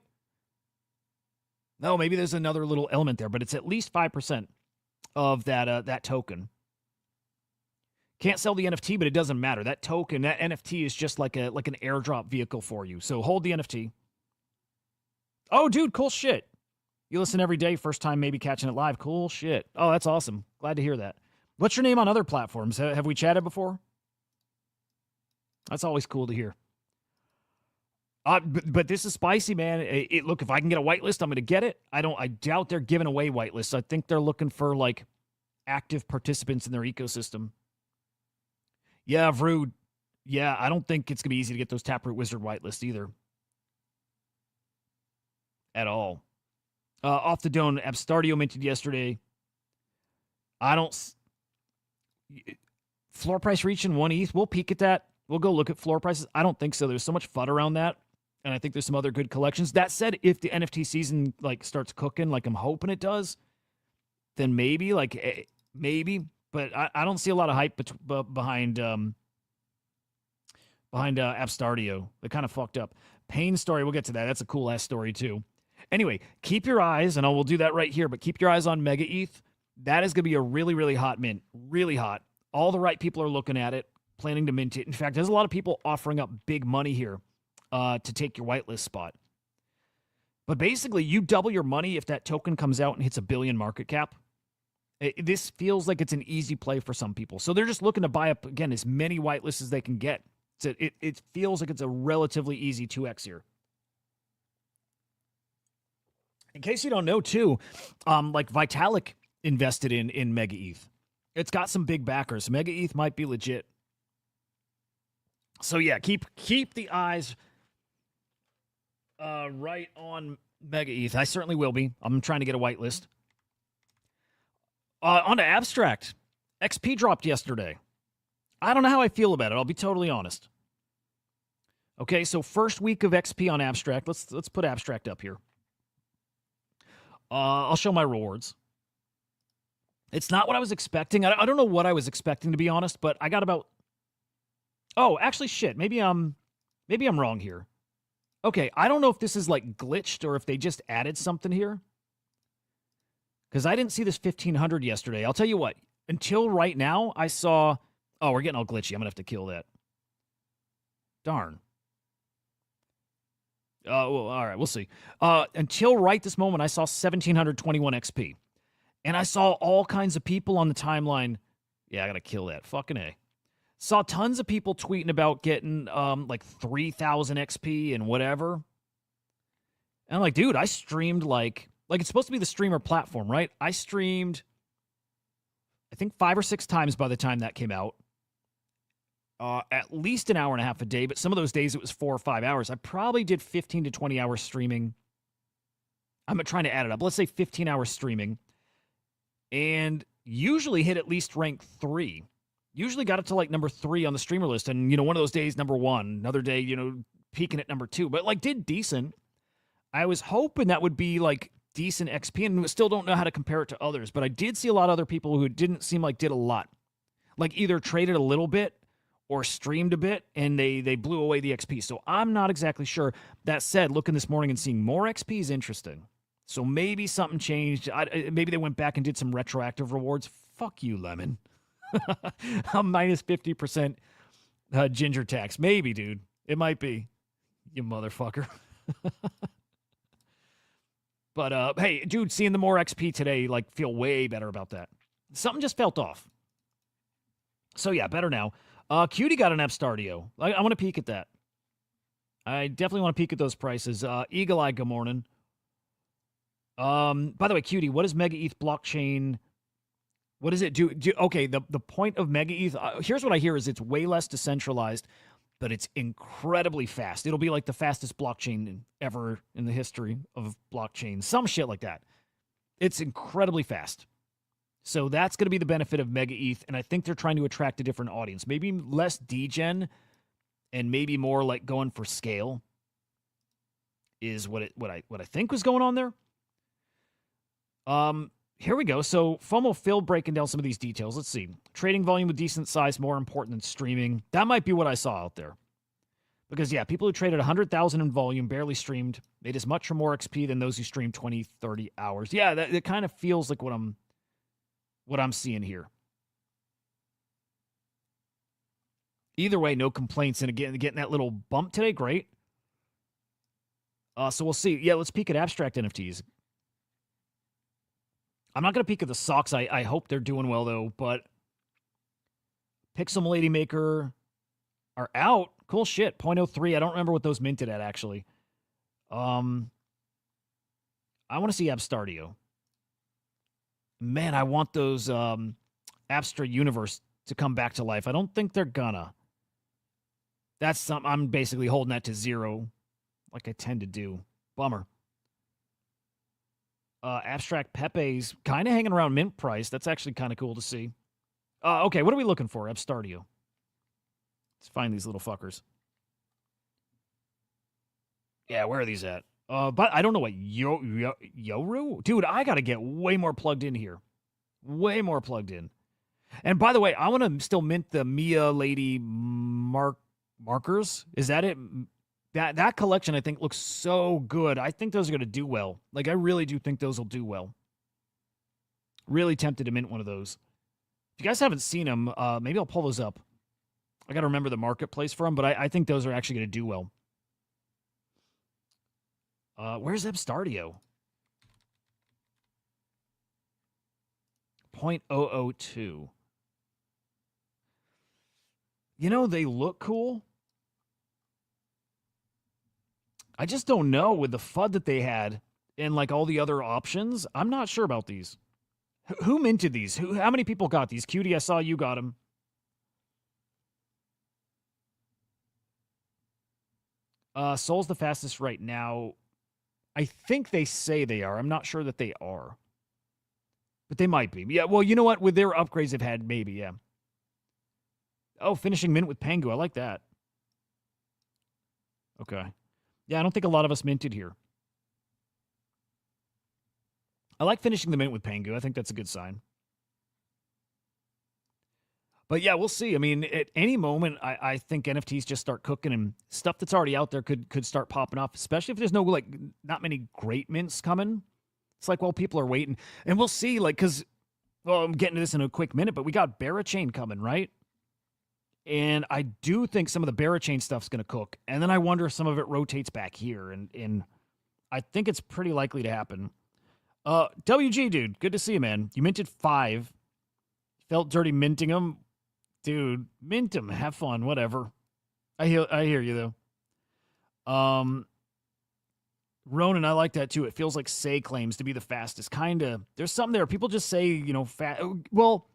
No, maybe there's another little element there, but it's at least 5% of that token. Can't sell the NFT, but it doesn't matter. That token, that NFT is just like an airdrop vehicle for you. So hold the NFT. Oh, dude, cool shit. You listen every day, first time maybe catching it live. Cool shit. Oh, that's awesome. Glad to hear that. What's your name on other platforms? Have we chatted before? That's always cool to hear. But this is spicy, man. Look, if I can get a whitelist, I'm going to get it. I doubt they're giving away whitelists. I think they're looking for like active participants in their ecosystem. Yeah, Vrood. Yeah, I don't think it's going to be easy to get those Taproot Wizard whitelists either. At all. Off the dome, Abstardio minted yesterday. Floor price reaching 1 ETH. We'll peek at that. We'll go look at floor prices. I don't think so. There's so much FUD around that. And I think there's some other good collections. That said, if the NFT season like starts cooking, like I'm hoping it does, then maybe. But I don't see a lot of hype behind Abstardio. They kind of fucked up. Pain story, we'll get to that. That's a cool ass story too. Anyway, keep your eyes, and we'll do that right here, but keep your eyes on MegaETH. That is going to be a really, really hot mint. Really hot. All the right people are looking at it, planning to mint it. In fact, there's a lot of people offering up big money here to take your whitelist spot. But basically, you double your money if that token comes out and hits $1 billion market cap. This feels like it's an easy play for some people. So they're just looking to buy up, again, as many whitelists as they can get. So it feels like it's a relatively easy 2x here. In case you don't know, too, like Vitalik invested in MegaETH. It's got some big backers. MegaETH might be legit. So yeah, keep the eyes right on MegaETH. I certainly will be. I'm trying to get a whitelist. On to Abstract. XP dropped yesterday. I don't know how I feel about it. I'll be totally honest. Okay, so first week of XP on Abstract. Let's put Abstract up here. I'll show my rewards. It's not what I was expecting. I don't know what I was expecting, to be honest, but I got about... Oh, actually, shit. Maybe I'm wrong here. Okay, I don't know if this is like glitched or if they just added something here. Because I didn't see this 1500 yesterday. I'll tell you what. Until right now, I saw... Oh, we're getting all glitchy. I'm going to have to kill that. Darn. Well, all right, we'll see. Until right this moment, I saw 1721 XP. And I saw all kinds of people on the timeline. Yeah, I got to kill that. Fucking A. Saw tons of people tweeting about getting like 3,000 XP and whatever. And I'm like, dude, I streamed like it's supposed to be the streamer platform, right? I streamed, I think 5 or 6 times by the time that came out. At least an hour and a half a day, but some of those days it was 4 or 5 hours. I probably did 15 to 20 hours streaming. I'm trying to add it up. Let's say 15 hours streaming. And usually hit at least rank 3. Usually got it to like number 3 on the streamer list. And, you know, one of those days, number 1. Another day, you know, peaking at number 2. But like did decent. I was hoping that would be like decent XP, and still don't know how to compare it to others. But I did see a lot of other people who didn't seem like did a lot. Like either traded a little bit or streamed a bit, and they blew away the XP. So I'm not exactly sure. That said, looking this morning and seeing more XP is interesting. So maybe something changed. Maybe they went back and did some retroactive rewards. Fuck you, Lemon. I'm minus 50% ginger tax. Maybe, dude. It might be. You motherfucker. But, hey, dude, seeing the more XP today, like, feel way better about that. Something just felt off. So, yeah, better now. Cutie got an Stardio. I want to peek at that. I definitely want to peek at those prices. Eagle Eye, good morning. By the way, Cutie, what is MegaETH blockchain? What does it do? Okay, the point of MegaETH, here's what I hear is it's way less decentralized, but it's incredibly fast. It'll be like the fastest blockchain ever in the history of blockchain. Some shit like that. It's incredibly fast. So that's going to be the benefit of MegaETH, and I think they're trying to attract a different audience. Maybe less degen and maybe more like going for scale is what I think was going on there. Here we go. So FOMO Phil breaking down some of these details. Let's see. Trading volume with decent size more important than streaming. That might be what I saw out there. Because, yeah, people who traded 100,000 in volume, barely streamed, made as much or more XP than those who streamed 20, 30 hours. Yeah, that kind of feels like what I'm seeing here. Either way, no complaints. And again, getting that little bump today, great. So we'll see. Yeah, let's peek at abstract NFTs. I'm not going to peek at the socks. I hope they're doing well, though. But Pixel Lady Maker are out. Cool shit. 0.03. I don't remember what those minted at, actually. I want to see Abstardio. Man, I want those Abstra Universe to come back to life. I don't think they're gonna. That's something I'm basically holding that to 0, like I tend to do. Bummer. Abstract Pepe's kind of hanging around mint price. That's actually kind of cool to see. Okay, what are we looking for? Abstardio. Let's find these little fuckers. Yeah, where are these at? But I don't know what Yoru? Dude, I got to get way more plugged in here. Way more plugged in. And by the way, I want to still mint the Mia Lady markers. Is that it? That collection, I think, looks so good. I think those are going to do well. Like, I really do think those will do well. Really tempted to mint one of those. If you guys haven't seen them, maybe I'll pull those up. I got to remember the marketplace for them, but I think those are actually going to do well. Where's Abstardio? 0.002. You know, they look cool. I just don't know with the FUD that they had and like all the other options. I'm not sure about these. Who minted these? How many people got these? Cutie, I saw you got them. Sol's the fastest right now. I think they say they are. I'm not sure that they are. But they might be. Yeah, well, you know what? With their upgrades they've had, maybe, yeah. Oh, finishing mint with Pengu. I like that. Okay. Yeah, I don't think a lot of us minted here. I like finishing the mint with Pengu. I think that's a good sign. But yeah, we'll see. I mean, at any moment, I think NFTs just start cooking, and stuff that's already out there could start popping off, especially if there's no like not many great mints coming. It's like, well, people are waiting, and we'll see. Like, because well, I'm getting to this in a quick minute, but we got Berachain coming, right? And I do think some of the Berachain stuff's going to cook, and then I wonder if some of it rotates back here, and I think it's pretty likely to happen. WG dude, good to see you, man. You minted 5. Felt dirty minting them. Dude, mint them. Have fun. Whatever. I hear you though. Ronan, I like that too. It feels like Say claims to be the fastest. Kinda. There's something there. People just say, you know, well,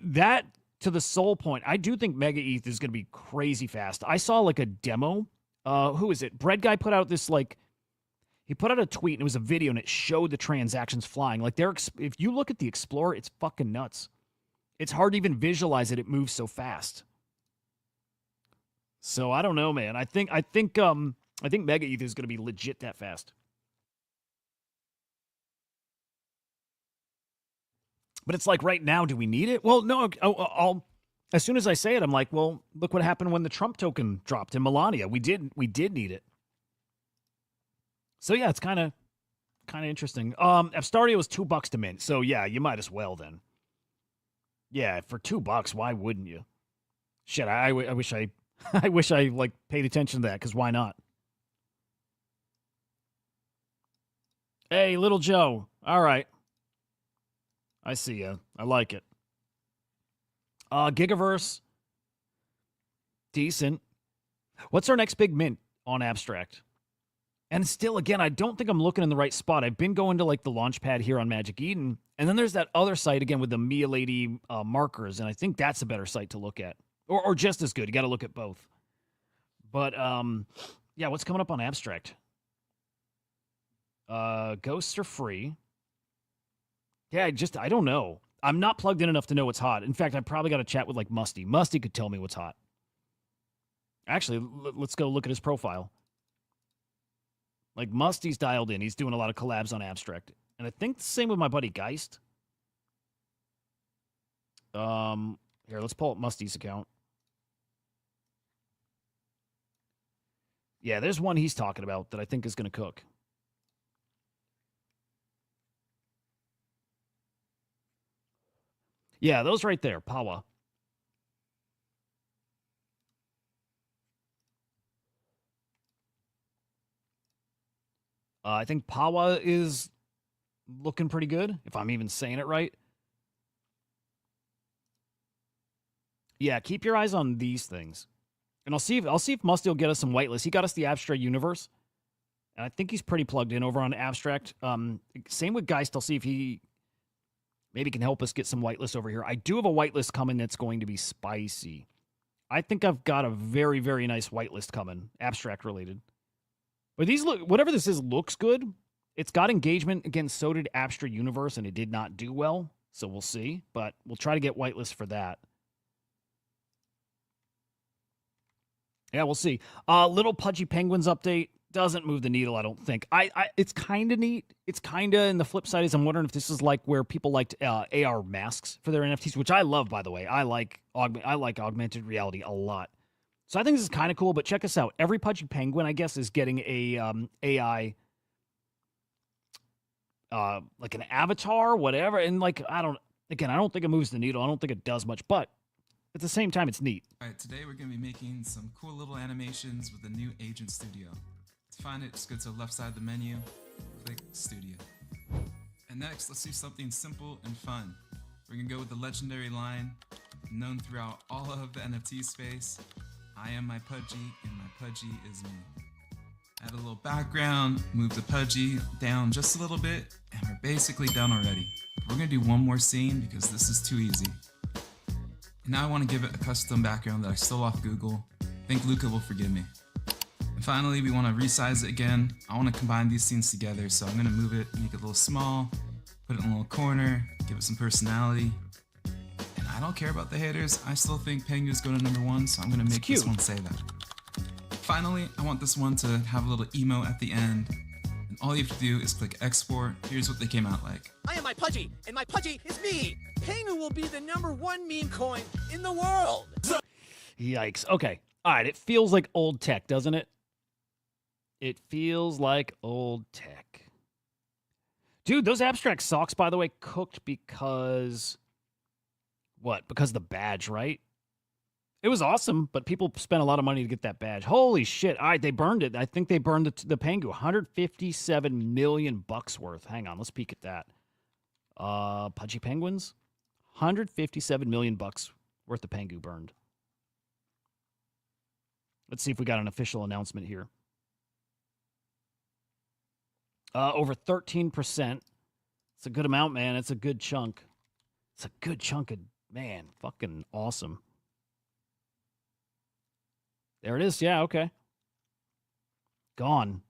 that to the soul point. I do think MegaETH is going to be crazy fast. I saw like a demo. Who is it? Bread guy put out this like. He put out a tweet and it was a video and it showed the transactions flying. Like if you look at the Explorer, it's fucking nuts. It's hard to even visualize it. It moves so fast. So I don't know, man. I think MegaETH is going to be legit that fast. But it's like right now, do we need it? Well, no. I'll as soon as I say it, I'm like, well, look what happened when the Trump token dropped in Melania. We did need it. So yeah, it's kind of interesting. Abstaria was $2 to mint. So yeah, you might as well then. Yeah, for $2, why wouldn't you? Shit, I wish I like paid attention to that, because why not? Hey, Little Joe. All right. I see ya. I like it. Gigaverse. Decent. What's our next big mint on Abstract? And still, again, I don't think I'm looking in the right spot. I've been going to like the launch pad here on Magic Eden. And then there's that other site again with the Mia Lady markers. And I think that's a better site to look at. Or just as good. You got to look at both. But yeah, what's coming up on Abstract? Ghosts are free. Yeah, I don't know. I'm not plugged in enough to know what's hot. In fact, I probably got to chat with like Musty. Musty could tell me what's hot. Actually, let's go look at his profile. Like, Musty's dialed in. He's doing a lot of collabs on Abstract. And I think the same with my buddy Geist. Here, let's pull up Musty's account. Yeah, there's one he's talking about that I think is going to cook. Yeah, those right there, Pawa. I think Pawa is looking pretty good, if I'm even saying it right. Yeah, keep your eyes on these things. And I'll see if Musty will get us some whitelist. He got us the Abstract Universe. And I think he's pretty plugged in over on Abstract. Same with Geist. I'll see if he maybe can help us get some whitelist over here. I do have a whitelist coming that's going to be spicy. I think I've got a very, very nice whitelist coming, Abstract related. But these whatever this is looks good. It's got engagement. Again, so did Abstract Universe, and it did not do well. So we'll see. But we'll try to get whitelist for that. Yeah, we'll see. Little Pudgy Penguins update doesn't move the needle, I don't think. It's kind of neat. It's kind of, and the flip side is I'm wondering if this is like where people liked AR masks for their NFTs, which I love, by the way. I like augmented reality a lot. So I think this is kind of cool, but check us out. Every Pudgy Penguin, I guess, is getting a AI, like an avatar, whatever. And like, I don't think it moves the needle. I don't think it does much, but at the same time, it's neat.
All right, today we're going to be making some cool little animations with the new Agent Studio. To find it, just go to the left side of the menu, click Studio. And next, let's do something simple and fun. We're going to go with the legendary line, known throughout all of the NFT space. I am my Pudgy, and my Pudgy is me. Add a little background, move the Pudgy down just a little bit, and we're basically done already. We're going to do one more scene because this is too easy. And now I want to give it a custom background that I stole off Google. I think Luca will forgive me. And finally, we want to resize it again. I want to combine these scenes together, so I'm going to move it, make it a little small, put it in a little corner, give it some personality. And I don't care about the haters. I still think Penguin's going to #1, so I'm going to make this one say that. Finally, I want this one to have a little emo at the end. And all you have to do is click export. Here's what they came out like.
I am my Pudgy, and my Pudgy is me! Pengu will be the #1 meme coin in the world.
Yikes. Okay. All right. It feels like old tech, doesn't it? It feels like old tech. Dude, those abstract socks, by the way, cooked because... What? Because of the badge, right? It was awesome, but people spent a lot of money to get that badge. Holy shit. All right, they burned it. I think they burned the Pengu. 157 million bucks worth. Hang on, let's peek at that. Pudgy Penguins? 157 million bucks worth of Pengu burned. Let's see if we got an official announcement here. Over 13%. It's a good amount, man. It's a good chunk. It's a good chunk of, man, fucking awesome. There it is. Yeah, okay. Gone.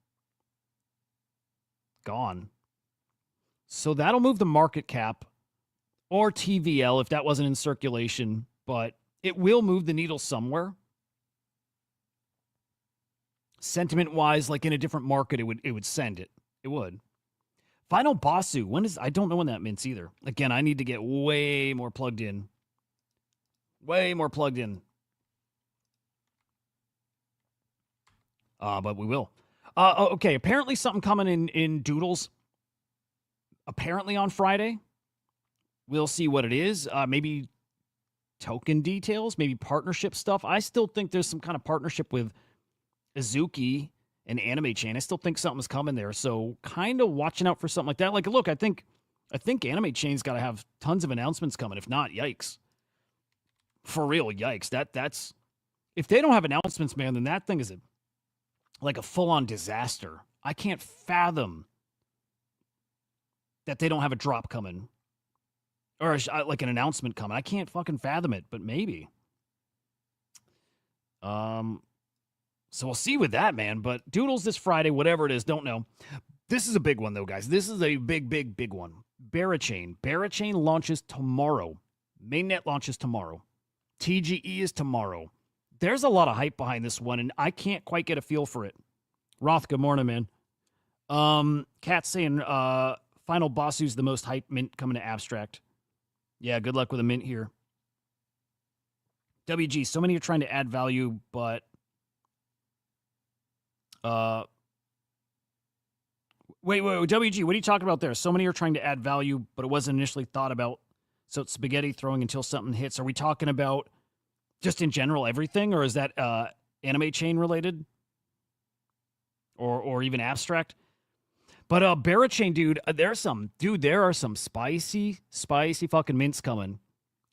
Gone. So that'll move the market cap or TVL if that wasn't in circulation, but it will move the needle somewhere. Sentiment-wise, like in a different market, it would send it. It would. Final Basu. When is... I don't know when that mints either. Again, I need to get way more plugged in. Way more plugged in. But we will. Okay, apparently something coming in Doodles. Apparently on Friday. We'll see what it is. Maybe token details, maybe partnership stuff. I still think there's some kind of partnership with Azuki and Anime Chain. I still think something's coming there. So kind of watching out for something like that. Like, look, I think Anime Chain's got to have tons of announcements coming. If not, yikes. For real, yikes. That's if they don't have announcements, man, then that thing is like a full-on disaster. I can't fathom that they don't have a drop coming. Or like an announcement coming. I can't fucking fathom it, but maybe. So we'll see with that, man. But Doodles this Friday, whatever it is, don't know. This is a big one, though, guys. This is a big one. Berachain. Berachain launches tomorrow. Mainnet launches tomorrow. TGE is tomorrow. There's a lot of hype behind this one, and I can't quite get a feel for it. Roth, good morning, man. Cat's saying Final Basu's the most hype mint coming to Abstract. Yeah, good luck with a mint here. WG, so many are trying to add value, but wait, WG, what are you talking about there? So many are trying to add value, but it wasn't initially thought about. So it's spaghetti throwing until something hits. Are we talking about just in general everything, or is that Anime Chain related? Or even Abstract? But Berachain, dude, there are some spicy fucking mints coming.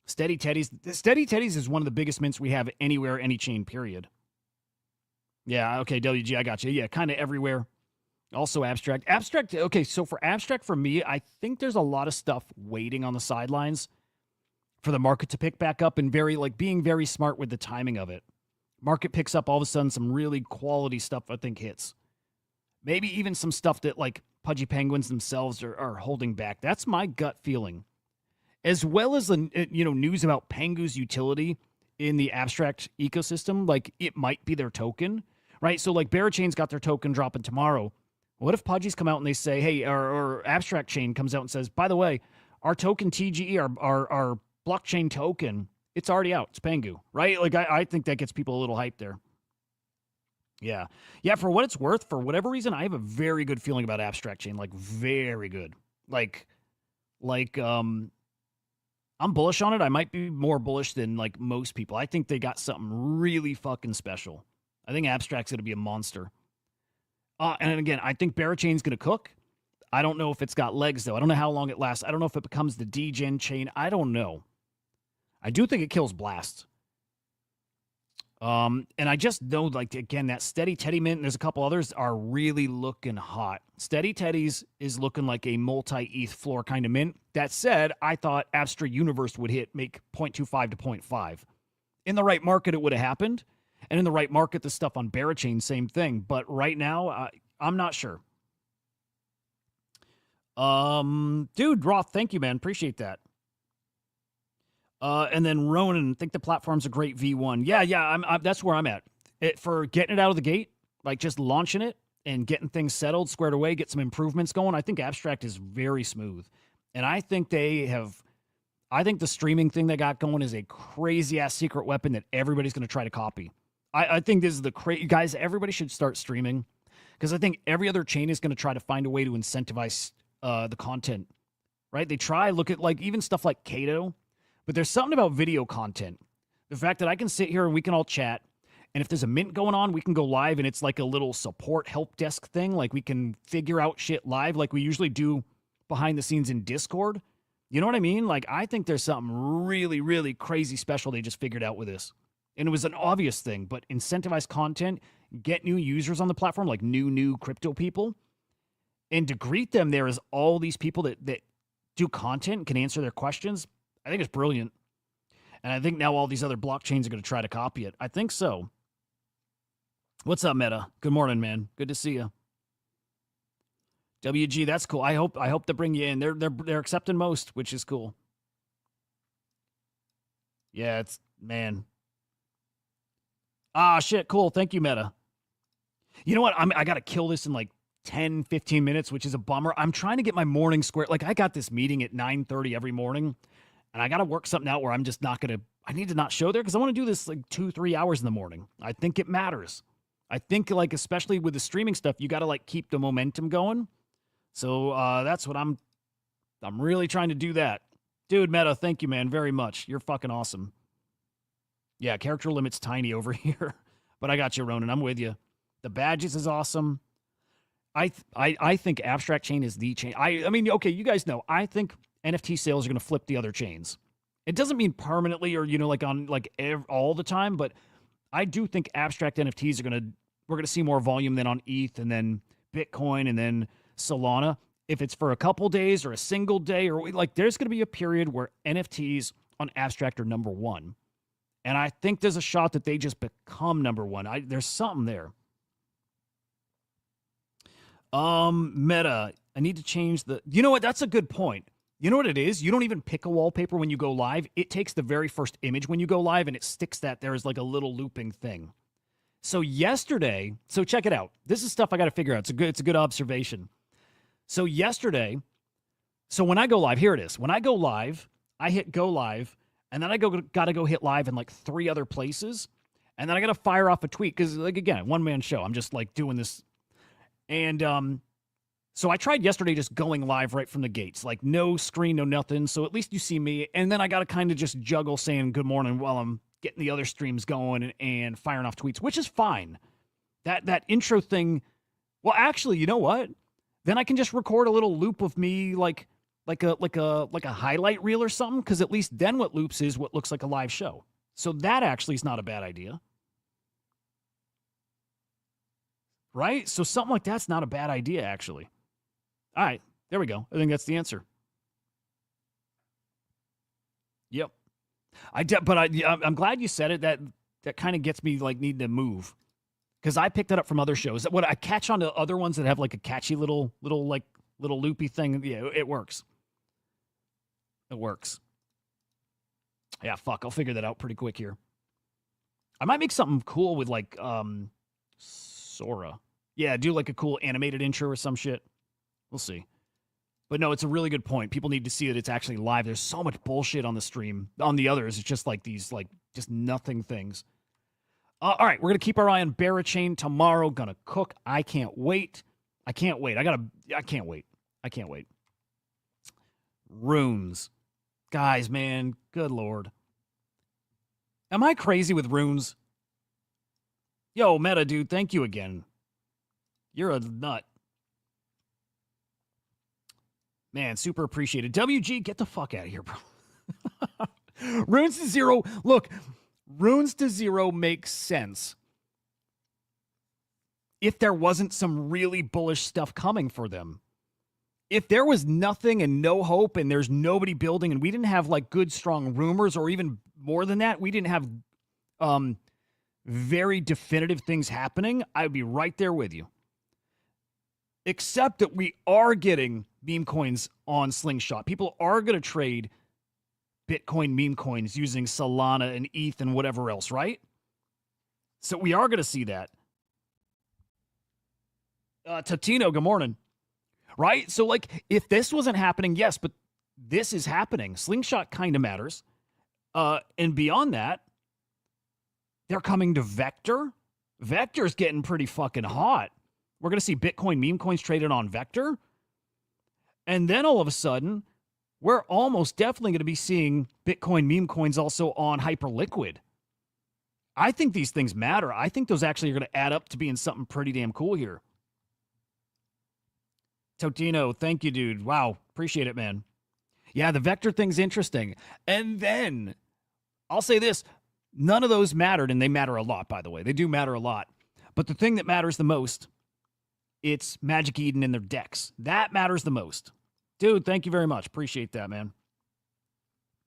Steady Teddies. Steady Teddies is one of the biggest mints we have anywhere, any chain, period. Yeah, okay, WG, I got you. Yeah, kind of everywhere. Also Abstract. Abstract, okay, so for Abstract, for me, I think there's a lot of stuff waiting on the sidelines for the market to pick back up and being very smart with the timing of it. Market picks up, all of a sudden, some really quality stuff, I think, hits. Maybe even some stuff that, like, Pudgy Penguins themselves are holding back. That's my gut feeling. As well as, news about Pengu's utility in the Abstract ecosystem. Like, it might be their token, right? So, like, Berachain's got their token dropping tomorrow. What if Pudgies come out and they say, hey, or Abstract Chain comes out and says, by the way, our token TGE, our blockchain token, it's already out. It's Pengu, right? Like, I think that gets people a little hyped there. Yeah. Yeah, for what it's worth, for whatever reason, I have a very good feeling about Abstract Chain. Like, very good. Like, I'm bullish on it. I might be more bullish than, like, most people. I think they got something really fucking special. I think Abstract's going to be a monster. And again, I think Berachain's going to cook. I don't know if it's got legs, though. I don't know how long it lasts. I don't know if it becomes the degen chain. I don't know. I do think it kills Blast. And I just know, like, again, that Steady Teddy mint, and there's a couple others, are really looking hot. Steady Teddy's is looking like a multi-ETH floor kind of mint. That said, I thought Abstract Universe would make 0.25 to 0.5. In the right market, it would have happened. And in the right market, the stuff on Berachain, same thing. But right now, I'm not sure. Dude, Roth, thank you, man. Appreciate that. And then Ronan, think the platform's a great V1. Yeah, that's where I'm at. For getting it out of the gate, like just launching it and getting things settled, squared away, get some improvements going, I think Abstract is very smooth. And I think they have I think the streaming thing they got going is a crazy ass secret weapon that everybody's going to try to copy. I think this is the guys. Everybody should start streaming because I think every other chain is going to try to find a way to incentivize the content. Right? They try look at like even stuff like Kato, but there's something about video content. The fact that I can sit here and we can all chat, and if there's a mint going on, we can go live and it's like a little support help desk thing. Like we can figure out shit live, like we usually do behind the scenes in Discord. You know what I mean? Like I think there's something really, really crazy special they just figured out with this. And it was an obvious thing, but incentivize content, get new users on the platform, like new crypto people. And to greet them there is all these people that do content and can answer their questions. I think it's brilliant. And I think now all these other blockchains are going to try to copy it. I think so. What's up, Meta? Good morning, man. Good to see you. WG, that's cool. I hope to bring you in. They're accepting most, which is cool. Yeah, it's man. Ah, shit, cool. Thank you, Meta. You know what? I got to kill this in like 10, 15 minutes, which is a bummer. I'm trying to get my morning square. Like, I got this meeting at 9:30 every morning, and I got to work something out where I'm just not going to, I need to not show there because I want to do this like 2-3 hours in the morning. I think it matters. I think, like, especially with the streaming stuff, you got to, like, keep the momentum going. So that's what I'm really trying to do that. Dude, Meta, thank you, man, very much. You're fucking awesome. Yeah, character limit's tiny over here. But I got you, Ronan. I'm with you. The badges is awesome. I think Abstract Chain is the chain. I mean, okay, you guys know. I think NFT sales are going to flip the other chains. It doesn't mean permanently or, you know, like on like all the time, but I do think abstract NFTs are we're going to see more volume than on ETH and then Bitcoin and then Solana. If it's for a couple days or a single day or like, there's going to be a period where NFTs on abstract are number one. And I think there's a shot that they just become number one. There's something there. Meta, I need to change you know what? That's a good point. You know what it is? You don't even pick a wallpaper when you go live. It takes the very first image when you go live and it sticks that there as like a little looping thing. So yesterday, so check it out. This is stuff I got to figure out. It's a good observation. So yesterday, so when I go live, here it is. When I go live, I hit go live, and then I got to go hit live in like 3 other places, and then I got to fire off a tweet because, like, again, one-man show. I'm just like doing this, and so I tried yesterday just going live right from the gates, like no screen, no nothing. So at least you see me, and then I got to kind of just juggle saying good morning while I'm getting the other streams going and firing off tweets, which is fine. That intro thing. Well, actually, you know what? Then I can just record a little loop of me like a highlight reel or something, because at least then what loops is what looks like a live show. So that actually is not a bad idea. Right? So something like that's not a bad idea, actually. All right, there we go. I think that's the answer. Yep. I'm glad you said it. That kind of gets me like needing to move. Because I picked it up from other shows. What I catch on to other ones that have like a catchy little loopy thing. Yeah, it works. It works. Yeah, fuck. I'll figure that out pretty quick here. I might make something cool with like Sora. Yeah, do like a cool animated intro or some shit. We'll see. But no, it's a really good point. People need to see that it's actually live. There's so much bullshit on the stream. On the others, it's just like these like just nothing things. All right, we're going to keep our eye on Berachain tomorrow. Going to cook. I can't wait. I can't wait. I can't wait. I can't wait. Runes. Guys, man, good Lord. Am I crazy with runes? Yo, Meta, dude, thank you again. You're a nut. Man, super appreciated. WG, get the fuck out of here, bro. Runes to zero. Look, Runes to zero makes sense if there wasn't some really bullish stuff coming for them. If there was nothing and no hope and there's nobody building and we didn't have like good, strong rumors, or even more than that, we didn't have very definitive things happening, I would be right there with you. Except that we are getting meme coins on Slingshot. People are going to trade Bitcoin meme coins using Solana and ETH and whatever else, right? So we are going to see that. Totino, good morning. Right? So, like, if this wasn't happening, yes, but this is happening. Slingshot kind of matters. And beyond that, they're coming to Vector. Vector's getting pretty fucking hot. We're going to see Bitcoin meme coins traded on Vector. And then all of a sudden, we're almost definitely going to be seeing Bitcoin meme coins also on Hyperliquid. I think these things matter. I think those actually are going to add up to being something pretty damn cool here. Totino, thank you, dude. Wow, appreciate it, man. Yeah, the Vector thing's interesting. And then, I'll say this, none of those mattered, and they matter a lot, by the way. They do matter a lot. But the thing that matters the most, it's Magic Eden and their decks. That matters the most. Dude, thank you very much. Appreciate that, man.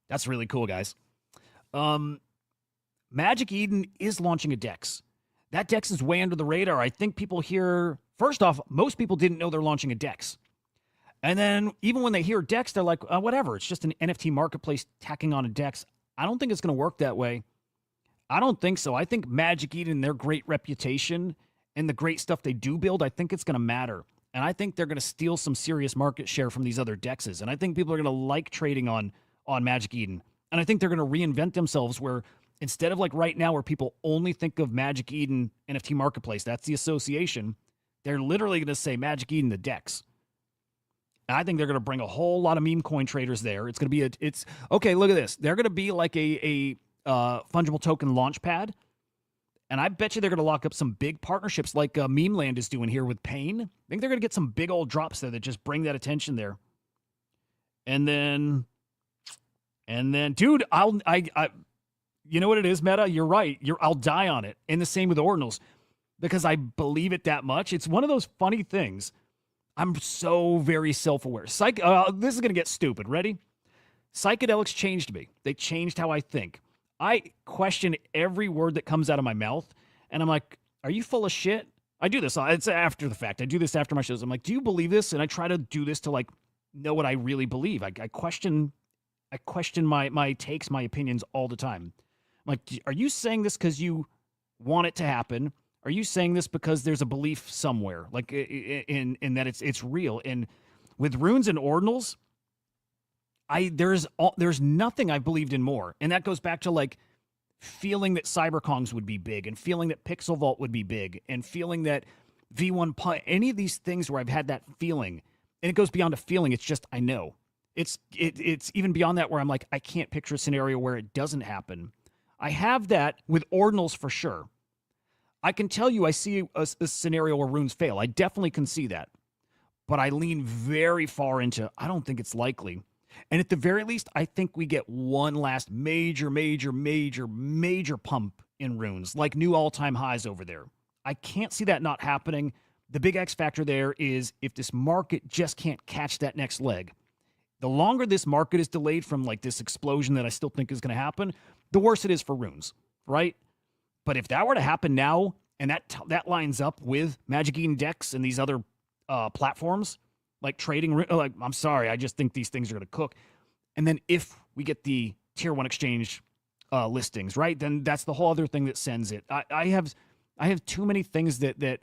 That's really cool, guys. Magic Eden is launching a DEX. That DEX is way under the radar. I think people hear, first off, most people didn't know they're launching a DEX. And then even when they hear DEX, they're like, whatever, it's just an NFT marketplace tacking on a DEX. I don't think it's going to work that way. I don't think so. I think Magic Eden, their great reputation and the great stuff they do build, I think it's going to matter. And I think they're going to steal some serious market share from these other DEXs. And I think people are going to like trading on Magic Eden. And I think they're going to reinvent themselves where instead of like right now where people only think of Magic Eden NFT marketplace, that's the association, they're literally going to say Magic Eden the DEX. And I think they're going to bring a whole lot of meme coin traders there. It's going to be okay, look at this. They're going to be like a fungible token launch pad. And I bet you they're going to lock up some big partnerships like Meme Land is doing here with Pain. I think they're going to get some big old drops there that just bring that attention there. And then, dude, I you know what it is, Meta? You're right. I'll die on it. And the same with Ordinals because I believe it that much. It's one of those funny things. I'm so very self-aware. This is going to get stupid. Ready? Psychedelics changed me. They changed how I think. I question every word that comes out of my mouth, and I'm like, are you full of shit? I do this. It's after the fact. I do this after my shows. I'm like, do you believe this? And I try to do this to like know what I really believe. I question my takes, my opinions all the time. I'm like, are you saying this because you want it to happen? Are you saying this because there's a belief somewhere, like in that it's real? And with runes and ordinals, there's nothing I've believed in more, and that goes back to like feeling that Cyberkongs would be big, and feeling that Pixel Vault would be big, and feeling that V1 any of these things where I've had that feeling, and it goes beyond a feeling. It's just I know. It's even beyond that where I'm like I can't picture a scenario where it doesn't happen. I have that with ordinals for sure. I can tell you I see a scenario where runes fail. I definitely can see that. But I lean very far into, I don't think it's likely. And at the very least, I think we get one last major pump in runes, like new all-time highs over there. I can't see that not happening. The big X factor there is if this market just can't catch that next leg. The longer this market is delayed from like this explosion that I still think is going to happen, the worse it is for runes, right? But if that were to happen now, and that lines up with Magic Eden DEX and these other platforms, like trading, like I'm sorry, I just think these things are going to cook. And then if we get the tier 1 exchange listings, right, then that's the whole other thing that sends it. I have too many things that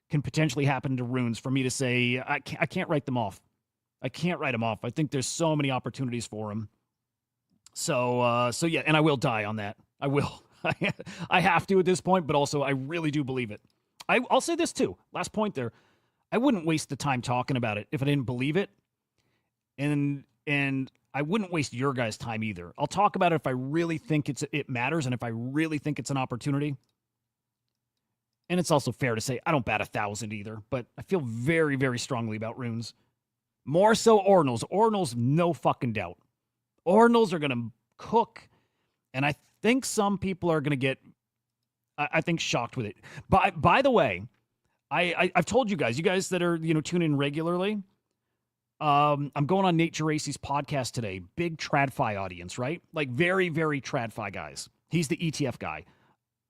can potentially happen to runes for me to say I can't write them off. I can't write them off. I think there's so many opportunities for them. So yeah, and I will die on that. I will. I have to at this point, but also I really do believe it. I'll say this too. Last point there. I wouldn't waste the time talking about it if I didn't believe it. And I wouldn't waste your guys' time either. I'll talk about it if I really think it matters and if I really think it's an opportunity. And it's also fair to say I don't bat 1,000 either, but I feel very, very strongly about runes. More so ordinals. Ordinals, no fucking doubt. Ordinals are going to cook, and I think some people are going to get, I think, shocked with it. By the way, I've told you guys that are, tune in regularly. I'm going on Nate Geraci's podcast today. Big TradFi audience, right? Like very, very TradFi guys. He's the ETF guy.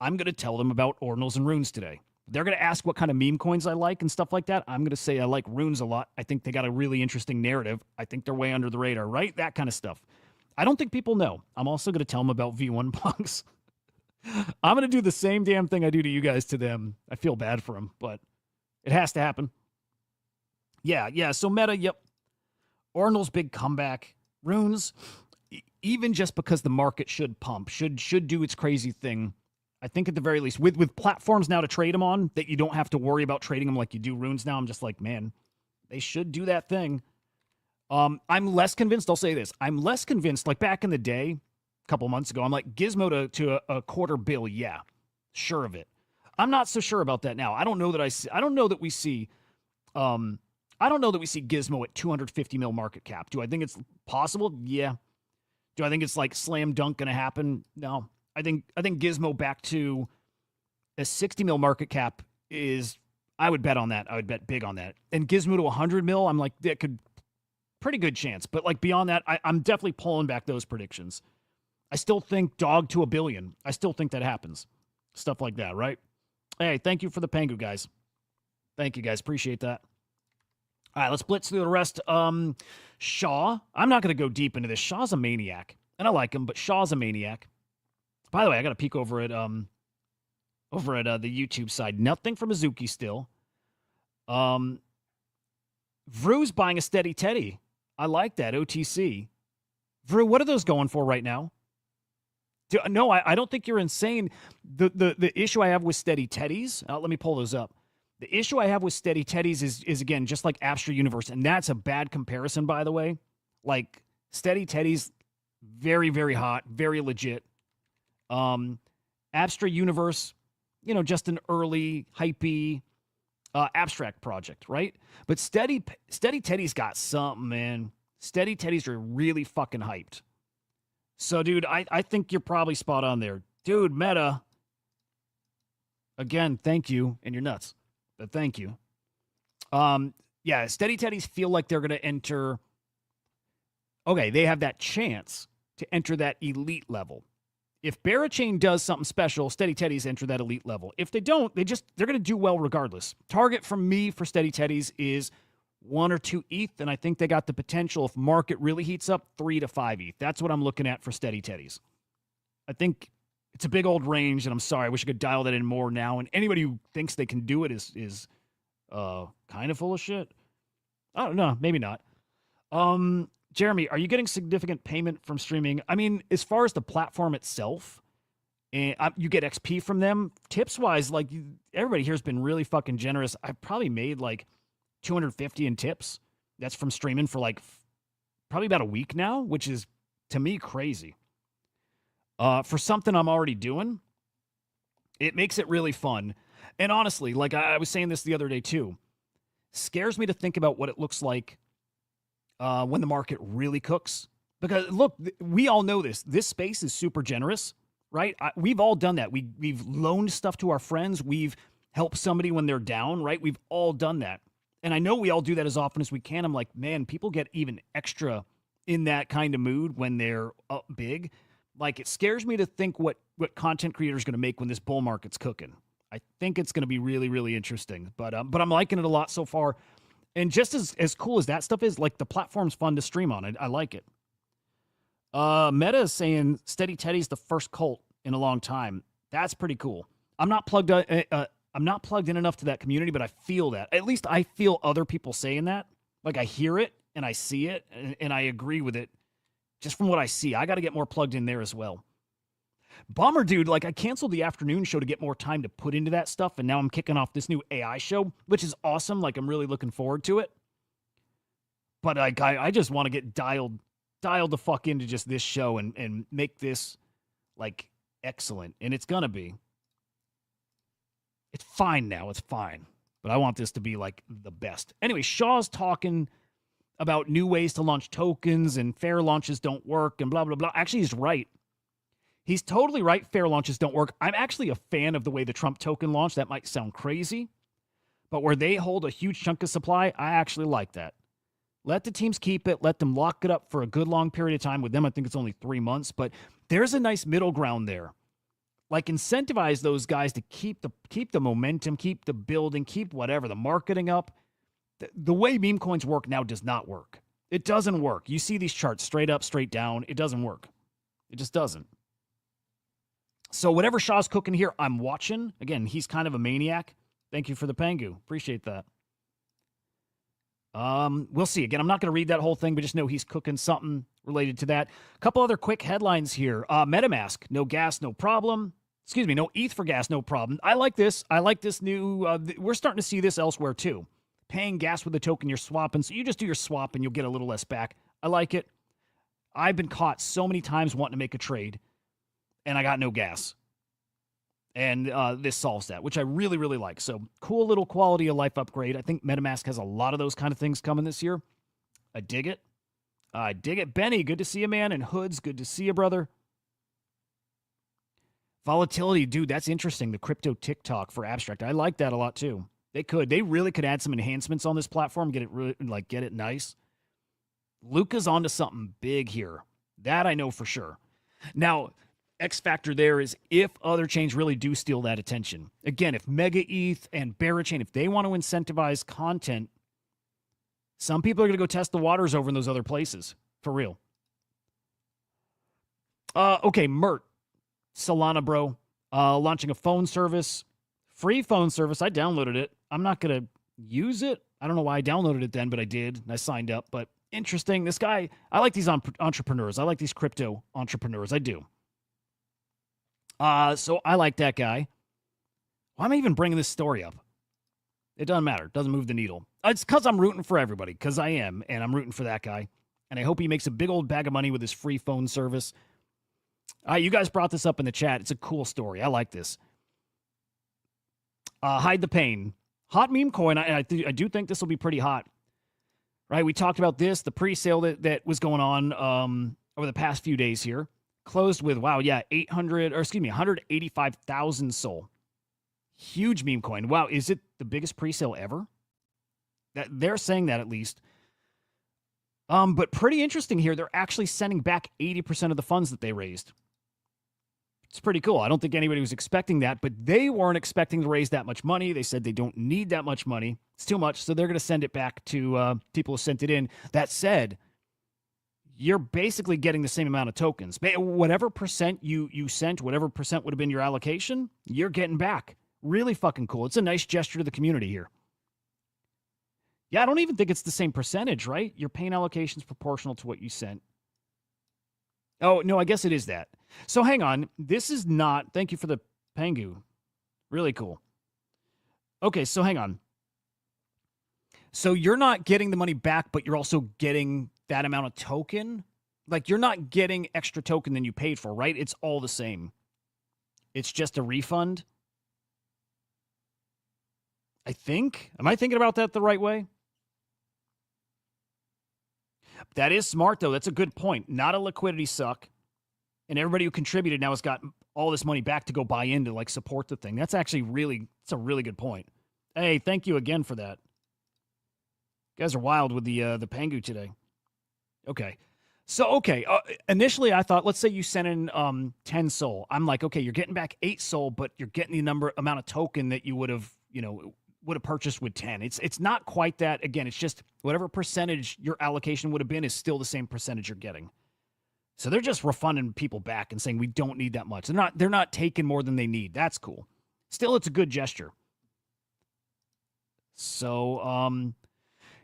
I'm going to tell them about ordinals and runes today. They're going to ask what kind of meme coins I like and stuff like that. I'm going to say I like runes a lot. I think they got a really interesting narrative. I think they're way under the radar, right? That kind of stuff. I don't think people know. I'm also going to tell them about V1 punks. I'm going to do the same damn thing I do to you guys to them. I feel bad for them, but it has to happen. Yeah. So meta, yep. Ordinal's big comeback. Runes, even just because the market should pump, should do its crazy thing. I think at the very least, with platforms now to trade them on, that you don't have to worry about trading them like you do runes now. I'm just like, man, they should do that thing. I'm less convinced. I'll say this. I'm less convinced. Like back in the day, a couple months ago, I'm like, Gizmo to a quarter bill. Yeah, sure of it. I'm not so sure about that now. I don't know that I don't know that we see Gizmo at 250 mil market cap. Do I think it's possible? Yeah. Do I think it's like slam dunk going to happen? No. I think Gizmo back to a 60 mil market cap is, I would bet on that. I would bet big on that. And Gizmo to 100 mil, I'm like, that could, pretty good chance. But like beyond that, I'm definitely pulling back those predictions. I still think dog to $1 billion. I still think that happens. Stuff like that, right? Hey, thank you for the Pengu, guys. Thank you, guys. Appreciate that. All right, let's blitz through the rest. Shaw. I'm not going to go deep into this. Shaw's a maniac. And I like him, but Shaw's a maniac. By the way, I got to peek over at the YouTube side. Nothing from Mizuki still. Vru's buying a steady Teddy. I like that. OTC. Vru, what are those going for right now? No, I don't think you're insane. The issue I have with steady Teddies, let me pull those up. The issue I have with steady Teddies is again, just like Abstract Universe, and that's a bad comparison, by the way. Like, steady Teddies, very, very hot, very legit. Abstract Universe, just an early, hypey, abstract project, right? But Steady Teddy's got something, man. Steady Teddies are really fucking hyped. So, dude, I think you're probably spot on there. Dude, Meta. Again, thank you. And you're nuts. But thank you. Yeah, Steady Teddies feel like they're going to enter. Okay, they have that chance to enter that elite level. If Berachain does something special, Steady Teddies enter that elite level. If they don't, they're going to do well regardless. Target from me for Steady Teddies is 1 or 2 ETH, and I think they got the potential, if market really heats up, 3 to 5 ETH. That's what I'm looking at for Steady Teddies. I think it's a big old range, and I'm sorry, I wish I could dial that in more now. And anybody who thinks they can do it is kind of full of shit. I don't know, maybe not. Jeremy, are you getting significant payment from streaming? I mean, as far as the platform itself, and you get XP from them. Tips-wise, like, everybody here has been really fucking generous. I've probably made, like, 250 in tips. That's from streaming for, like, probably about a week now, which is, to me, crazy. For something I'm already doing, it makes it really fun. And honestly, like I was saying this the other day, too, scares me to think about what it looks like when the market really cooks. Because, look, we all know this. This space is super generous, right? We've all done that. We've loaned stuff to our friends. We've helped somebody when they're down, right? We've all done that. And I know we all do that as often as we can. I'm like, man, people get even extra in that kind of mood when they're up big. Like, it scares me to think what content creators are going to make when this bull market's cooking. I think it's going to be really, really interesting. But I'm liking it a lot so far. And just as cool as that stuff is, like, the platform's fun to stream on. I like it. Meta is saying Steady Teddy's the first cult in a long time. That's pretty cool. I'm not plugged in enough to that community, but I feel that. At least I feel other people saying that. Like, I hear it and I see it and I agree with it just from what I see. I got to get more plugged in there as well. Bummer, dude. Like, I canceled the afternoon show to get more time to put into that stuff, and now I'm kicking off this new AI show, which is awesome. Like, I'm really looking forward to it. But I just want to get dialed the fuck into just this show and make this, like, excellent. And it's gonna be. It's fine now. It's fine. But I want this to be, like, the best. Anyway, Shaw's talking about new ways to launch tokens and fair launches don't work and blah, blah, blah. Actually, he's right. He's totally right. Fair launches don't work. I'm actually a fan of the way the Trump token launched. That might sound crazy, but where they hold a huge chunk of supply, I actually like that. Let the teams keep it. Let them lock it up for a good long period of time. With them, I think it's only 3 months, but there's a nice middle ground there. Like, incentivize those guys to keep the momentum, keep the building, keep whatever, the marketing up. The way meme coins work now does not work. It doesn't work. You see these charts straight up, straight down. It doesn't work. It just doesn't. So whatever Shaw's cooking here, I'm watching. Again, he's kind of a maniac. Thank you for the Pengu. Appreciate that. We'll see. Again, I'm not going to read that whole thing, but just know he's cooking something related to that. A couple other quick headlines here. MetaMask, no gas, no problem. Excuse me, no ETH for gas, no problem. I like this. I like this new. We're starting to see this elsewhere too. Paying gas with the token you're swapping. So you just do your swap and you'll get a little less back. I like it. I've been caught so many times wanting to make a trade, and I got no gas. And this solves that, which I really, really like. So cool little quality of life upgrade. I think MetaMask has a lot of those kind of things coming this year. I dig it. I dig it. Benny, good to see you, man. And Hoods, good to see you, brother. Volatility, dude, that's interesting. The crypto TikTok for abstract. I like that a lot too. They really could add some enhancements on this platform, get it nice. Luca's onto something big here. That I know for sure. Now, X factor there is if other chains really do steal that attention. Again, if MegaETH and Berachain, if they want to incentivize content, some people are going to go test the waters over in those other places. For real. Okay, Mert. Solana, bro. Launching a phone service. Free phone service. I downloaded it. I'm not going to use it. I don't know why I downloaded it then, but I did. And I signed up. But interesting. This guy, I like these entrepreneurs. I like these crypto entrepreneurs. I do. So I like that guy. Why am I even bringing this story up? It doesn't matter. It doesn't move the needle. It's because I'm rooting for everybody, because I am, and I'm rooting for that guy. And I hope he makes a big old bag of money with his free phone service. You guys brought this up in the chat. It's a cool story. I like this. Hide the pain. Hot meme coin. I do think this will be pretty hot. Right? We talked about this, the pre-sale that was going on over the past few days here. Closed with, 185,000 SOL. Huge meme coin. Wow, is it the biggest pre-sale ever? They're saying that at least. But pretty interesting here. They're actually sending back 80% of the funds that they raised. It's pretty cool. I don't think anybody was expecting that, but they weren't expecting to raise that much money. They said they don't need that much money. It's too much, so they're going to send it back to people who sent it in. That said, you're basically getting the same amount of tokens. Whatever percent you sent, whatever percent would have been your allocation, you're getting back. Really fucking cool. It's a nice gesture to the community here. Yeah, I don't even think it's the same percentage, right? Your paying allocation is proportional to what you sent. Oh, no, I guess it is that. So hang on. This is not... Thank you for the Pangu. Really cool. Okay, so hang on. So you're not getting the money back, but you're also getting that amount of token? Like, you're not getting extra token than you paid for, right? It's all the same. It's just a refund? I think. Am I thinking about that the right way? That is smart, though. That's a good point. Not a liquidity suck. And everybody who contributed now has got all this money back to go buy in to, like, support the thing. That's actually it's a really good point. Hey, thank you again for that. You guys are wild with the Pangu today. Okay. So, initially I thought, let's say you sent in 10 SOL. I'm like, okay, you're getting back 8 SOL, but you're getting the amount of token that you would have purchased with 10. It's not quite that. Again, it's just whatever percentage your allocation would have been is still the same percentage you're getting. So they're just refunding people back and saying we don't need that much. They're not taking more than they need. That's cool. Still, it's a good gesture. So,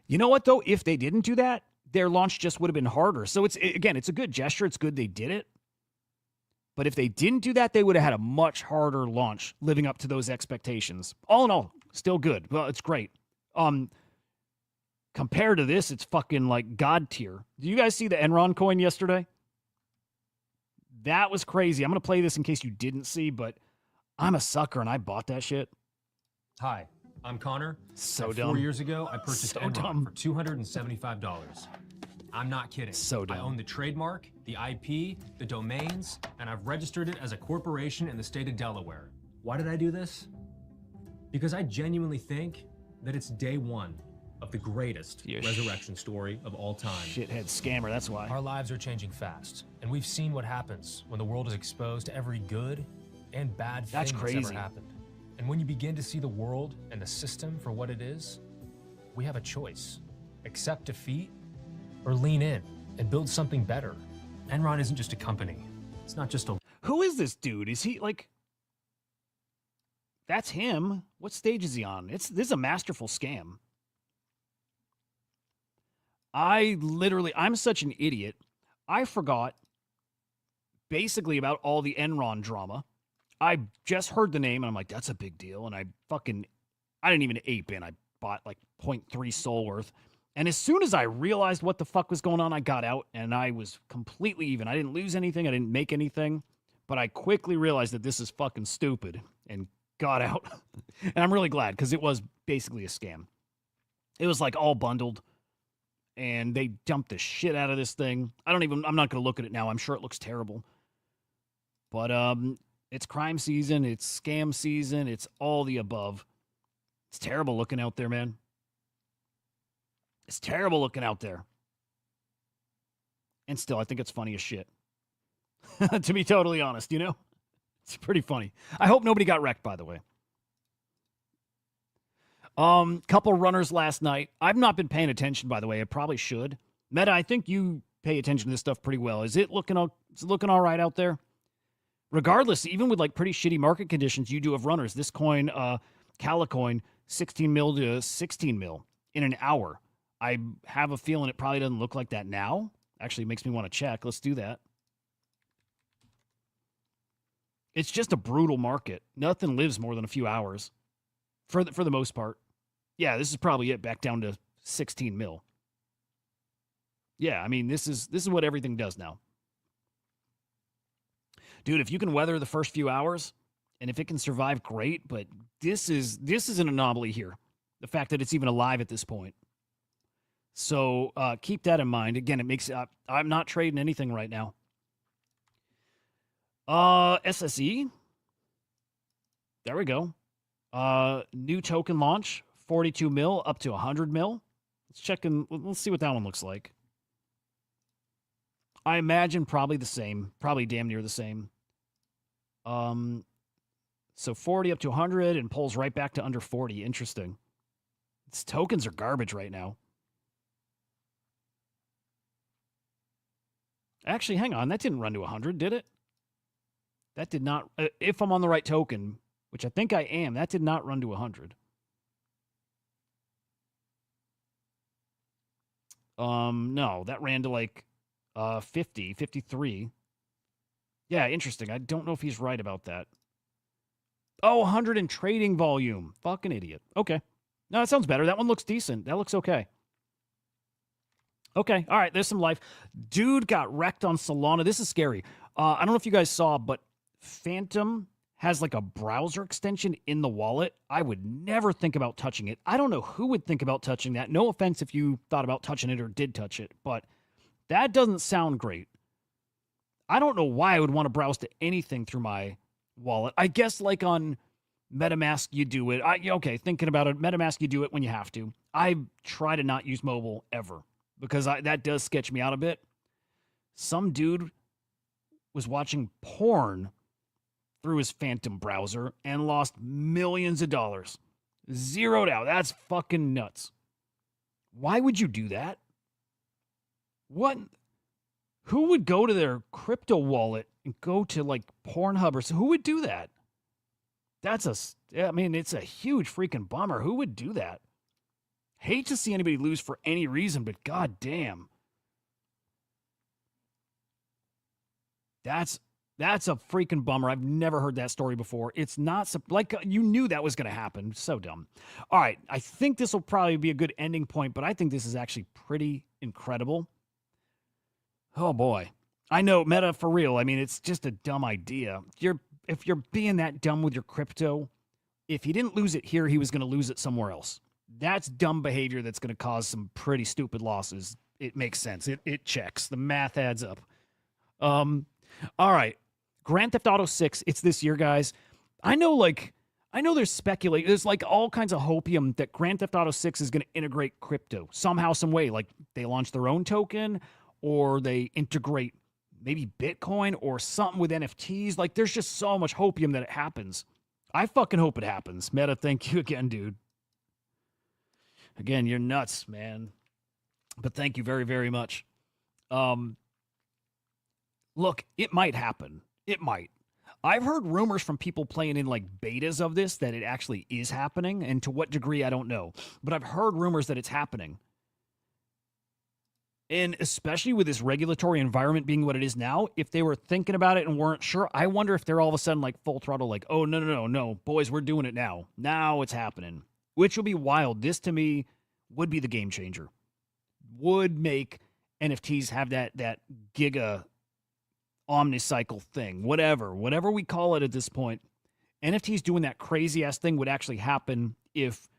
you know what though? If they didn't do that, their launch just would have been harder. So it's a good gesture. It's good they did it. But if they didn't do that, they would have had a much harder launch living up to those expectations. All in all, still good. Well, it's great. Compared to this, it's fucking like God tier. Do you guys see the Enron coin yesterday? That was crazy. I'm going to play this in case you didn't see, but I'm a sucker and I bought that shit.
Hi, I'm Connor.
So
and
dumb.
4 years ago, I purchased
So
Enron
dumb.
for $275. I'm not kidding.
So dumb.
I own the trademark, the IP, the domains, and I've registered it as a corporation in the state of Delaware. Why did I do this? Because I genuinely think that it's day one of the greatest resurrection story of all time.
Shithead scammer, that's why.
Our lives are changing fast, and we've seen what happens when the world is exposed to every good and bad thing that's ever happened. And when you begin to see the world and the system for what it is, we have a choice. Accept defeat or lean in and build something better. Enron isn't just a company. It's not just a...
Who is this dude? Is he like... That's him. What stage is he on? This is a masterful scam. I'm such an idiot. I forgot basically about all the Enron drama. I just heard the name and I'm like, that's a big deal. And I didn't even ape in. I bought like 0.3 Sol worth. And as soon as I realized what the fuck was going on, I got out and I was completely even. I didn't lose anything. I didn't make anything. But I quickly realized that this is fucking stupid and got out. And I'm really glad because it was basically a scam. It was like all bundled and they dumped the shit out of this thing. I'm not going to look at it now. I'm sure it looks terrible. But it's crime season. It's scam season. It's all the above. It's terrible looking out there, man. It's terrible looking out there. And still, I think it's funny as shit. To be totally honest, you know? It's pretty funny. I hope nobody got wrecked, by the way. Couple runners last night. I've not been paying attention, by the way. I probably should. Meta, I think you pay attention to this stuff pretty well. Is it looking all right out there? Regardless, even with like pretty shitty market conditions, you do have runners. This coin, Calicoin, 16 mil to 16 mil in an hour. I have a feeling it probably doesn't look like that now. Actually, it makes me want to check. Let's do that. It's just a brutal market. Nothing lives more than a few hours for the most part. Yeah, this is probably it, back down to 16 mil. Yeah, I mean, this is what everything does now. Dude, if you can weather the first few hours and if it can survive, great, but this is an anomaly here. The fact that it's even alive at this point. So keep that in mind. Again, it makes I'm not trading anything right now. SSE. There we go. New token launch, 42 mil up to 100 mil. Let's see what that one looks like. I imagine probably the same, probably damn near the same. So 40 up to 100 and pulls right back to under 40. Interesting. Its tokens are garbage right now. Actually, hang on. That didn't run to 100, did it? That did not. If I'm on the right token, which I think I am, that did not run to 100. No, that ran to like 50, 53. Yeah, interesting. I don't know if he's right about that. Oh, 100 in trading volume. Fucking idiot. Okay. No, that sounds better. That one looks decent. That looks okay. Okay. All right. There's some life. Dude got wrecked on Solana. This is scary. I don't know if you guys saw, but Phantom has like a browser extension in the wallet. I would never think about touching it. I don't know who would think about touching that. No offense if you thought about touching it or did touch it, but that doesn't sound great. I don't know why I would want to browse to anything through my wallet. I guess like on MetaMask, you do it. Okay, thinking about it, MetaMask, you do it when you have to. I try to not use mobile ever because that does sketch me out a bit. Some dude was watching porn through his Phantom browser and lost millions of dollars. Zeroed out. That's fucking nuts. Why would you do that? What? Who would go to their crypto wallet and go to like Pornhub or so? Who would do that? It's a huge freaking bummer. Who would do that? Hate to see anybody lose for any reason, but god damn. That's a freaking bummer. I've never heard that story before. It's not like you knew that was going to happen. So dumb. All right. I think this will probably be a good ending point, but I think this is actually pretty incredible. Oh boy. I know, Meta, for real. I mean, it's just a dumb idea. If you're being that dumb with your crypto, if he didn't lose it here, he was going to lose it somewhere else. That's dumb behavior that's going to cause some pretty stupid losses. It makes sense. It checks. The math adds up. All right. Grand Theft Auto 6, it's this year, guys. I know there's speculation. There's like all kinds of hopium that Grand Theft Auto 6 is going to integrate crypto somehow, some way. Like they launch their own token or they integrate maybe Bitcoin or something with NFTs. Like there's just so much hopium that it happens. I fucking hope it happens. Meta, thank you again, dude. Again, you're nuts, man. But thank you very, very much. Look, it might happen. It might. I've heard rumors from people playing in like betas of this that it actually is happening, and to what degree, I don't know. But I've heard rumors that it's happening. And especially with this regulatory environment being what it is now, if they were thinking about it and weren't sure, I wonder if they're all of a sudden like full throttle, like, oh, no, boys, we're doing it now. Now it's happening, which will be wild. This to me would be the game changer. Would make NFTs have that giga omnicycle thing, whatever we call it at this point. NFTs doing that crazy ass thing would actually happen if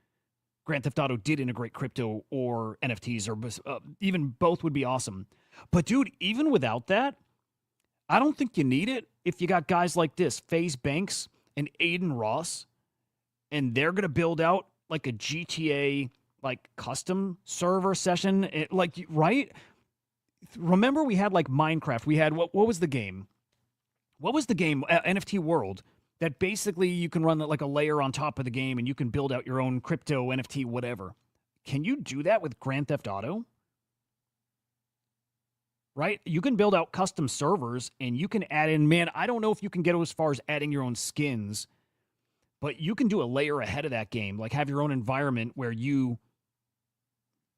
Grand Theft Auto did integrate crypto or NFTs, or even both would be awesome. But dude, even without that, I don't think you need it if you got guys like this, FaZe Banks and Aiden Ross, and they're going to build out like a GTA like custom server session, like, right? Remember we had like Minecraft. We had, what was the game? What was the game? NFT World. That basically you can run like a layer on top of the game and you can build out your own crypto, NFT, whatever. Can you do that with Grand Theft Auto? Right? You can build out custom servers and you can add in, man, I don't know if you can get as far as adding your own skins, but you can do a layer ahead of that game, like have your own environment where you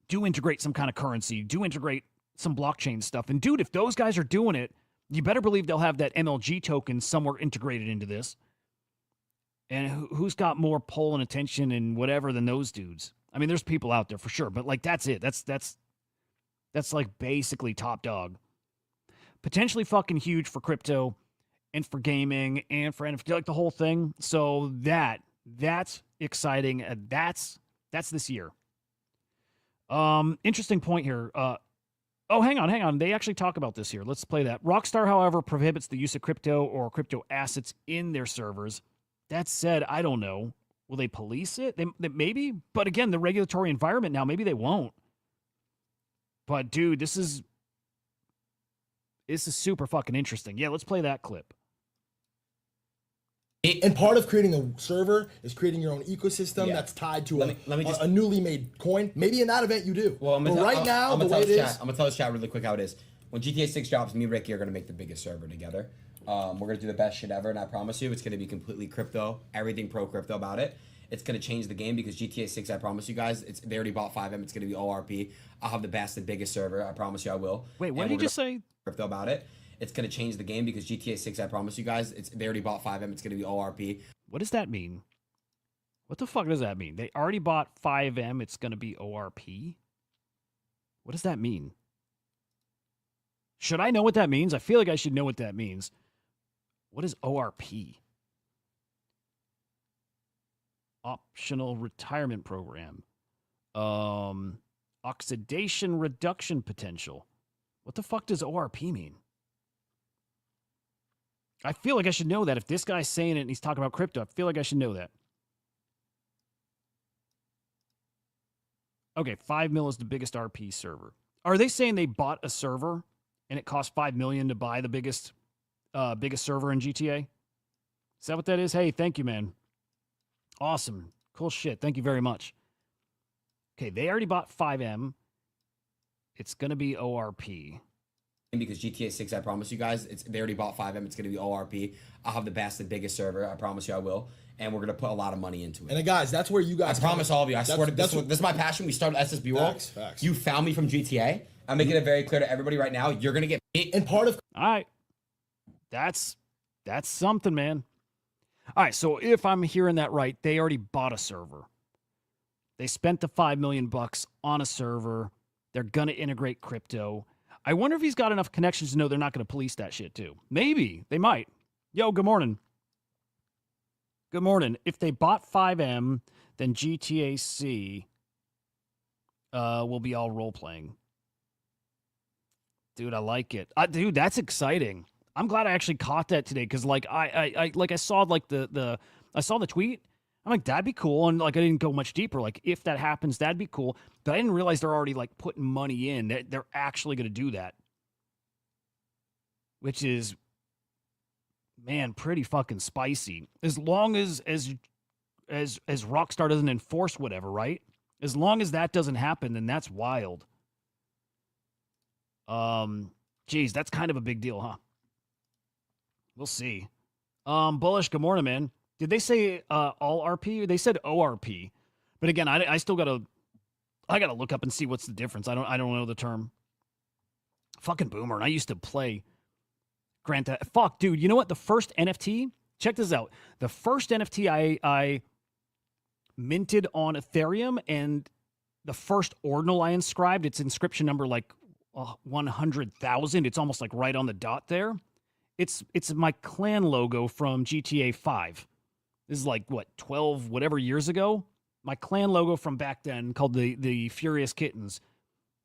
do integrate some kind of currency, do integrate some blockchain stuff. And dude, if those guys are doing it, you better believe they'll have that MLG token somewhere integrated into this. And who's got more pull and attention and whatever than those dudes? I mean, there's people out there for sure, but like that's it. That's like basically top dog. Potentially fucking huge for crypto and for gaming and for NFT, like the whole thing. So that's exciting. That's this year. Interesting point here. Oh, hang on. They actually talk about this here. Let's play that. Rockstar, however, prohibits the use of crypto or crypto assets in their servers. That said, I don't know. Will they police it? They maybe. But again, the regulatory environment now, maybe they won't. But dude, this is super fucking interesting. Yeah, let's play that clip.
And part of creating a server is creating your own ecosystem that's tied to a newly made coin. Maybe in that event you do.
Well, I'm gonna tell this chat really quick how it is. When GTA 6 drops, me and Ricky are gonna make the biggest server together. We're gonna do the best shit ever, and I promise you, it's gonna be completely crypto, everything pro crypto about it. It's gonna change the game because GTA 6, I promise you guys, they already bought 5M. It's gonna be ORP. I'll have the best and biggest server. I promise you, I will.
Wait, what did you just say?
Crypto about it. It's gonna change the game because GTA 6, I promise you guys, they already bought 5M. It's gonna be ORP.
What does that mean? What the fuck does that mean? They already bought 5M. It's gonna be ORP. What does that mean? Should I know what that means? I feel like I should know what that means. What is ORP? Optional retirement program. Oxidation reduction potential. What the fuck does ORP mean? I feel like I should know that. If this guy's saying it and he's talking about crypto, I feel like I should know that. Okay, 5 mil is the biggest RP server. Are they saying they bought a server and it cost 5 million to buy the biggest server in GTA? Is that what that is? Hey, thank you, man. Awesome. Cool shit. Thank you very much. Okay, they already bought 5M. It's going to be ORP.
Because GTA 6, I promise you guys, they already bought 5M. It's going to be ORP. I'll have the best and biggest server. I promise you I will. And we're going to put a lot of money into it.
And guys, that's where you guys...
I promise all of you. I swear to this is my passion. We started SSB World.
Facts.
You found me from GTA. I'm making it very clear to everybody right now. You're going to get...
And part of...
All right. That's something, man. All right, so if I'm hearing that right, they already bought a server. They spent the $5 million on a server. They're going to integrate crypto. I wonder if he's got enough connections to know they're not going to police that shit too. Maybe. They might. Yo, good morning. Good morning. If they bought 5M, then GTA C will be all role-playing. Dude, I like it. Dude, that's exciting. I'm glad I actually caught that today because, like, I saw like I saw the tweet. I'm like, that'd be cool, and like I didn't go much deeper. Like, if that happens, that'd be cool. But I didn't realize they're already like putting money in. They're actually going to do that, which is, man, pretty fucking spicy. As long as Rockstar doesn't enforce whatever, right? As long as that doesn't happen, then that's wild. Geez, that's kind of a big deal, huh? We'll see. Bullish, good morning, man. Did they say all RP? They said ORP. But again, I still gotta look up and see what's the difference. I don't know the term. Fucking boomer. And I used to play Grand Theft. Fuck, dude. You know what? The first NFT, check this out. The first NFT I minted on Ethereum, and the first ordinal I inscribed, its inscription number like 100,000. It's almost like right on the dot there. It's my clan logo from GTA 5. This is like what, 12 whatever years ago. My clan logo from back then, called the Furious Kittens.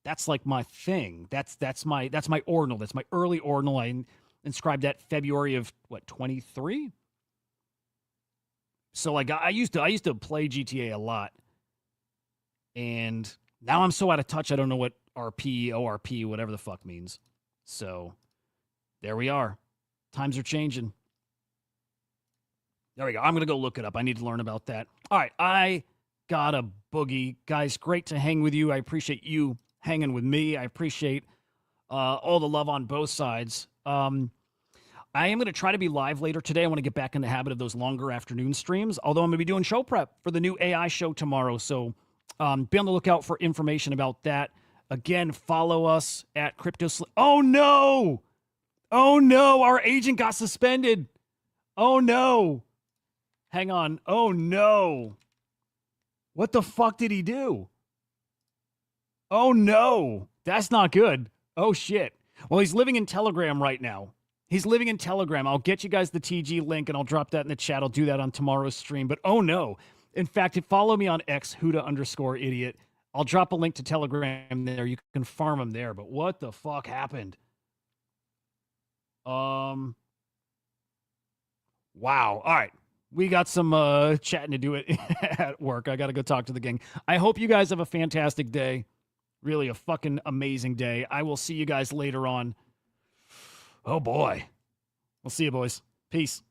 That's like my thing. That's my ordinal. That's my early ordinal. I inscribed that February of what, 23. So like I used to play GTA a lot, and now I'm so out of touch. I don't know what RP, ORP, whatever the fuck means. So there we are. Times are changing. There we go. I'm going to go look it up. I need to learn about that. All right. I got a boogie. Guys, great to hang with you. I appreciate you hanging with me. I appreciate all the love on both sides. I am going to try to be live later today. I want to get back in the habit of those longer afternoon streams, although I'm going to be doing show prep for the new AI show tomorrow. So be on the lookout for information about that. Again, follow us at Oh, no. Oh, no. Our agent got suspended. Oh, no. Hang on. Oh, no. What the fuck did he do? Oh, no. That's not good. Oh, shit. Well, he's living in Telegram right now. He's living in Telegram. I'll get you guys the TG link, and I'll drop that in the chat. I'll do that on tomorrow's stream. But oh, no. In fact, follow me on X, Hudah_idiot. I'll drop a link to Telegram there. You can farm him there. But what the fuck happened? Wow. All right. We got some chatting to do it at work. I got to go talk to the gang. I hope you guys have a fantastic day. Really a fucking amazing day. I will see you guys later on. Oh, boy. We'll see you, boys. Peace.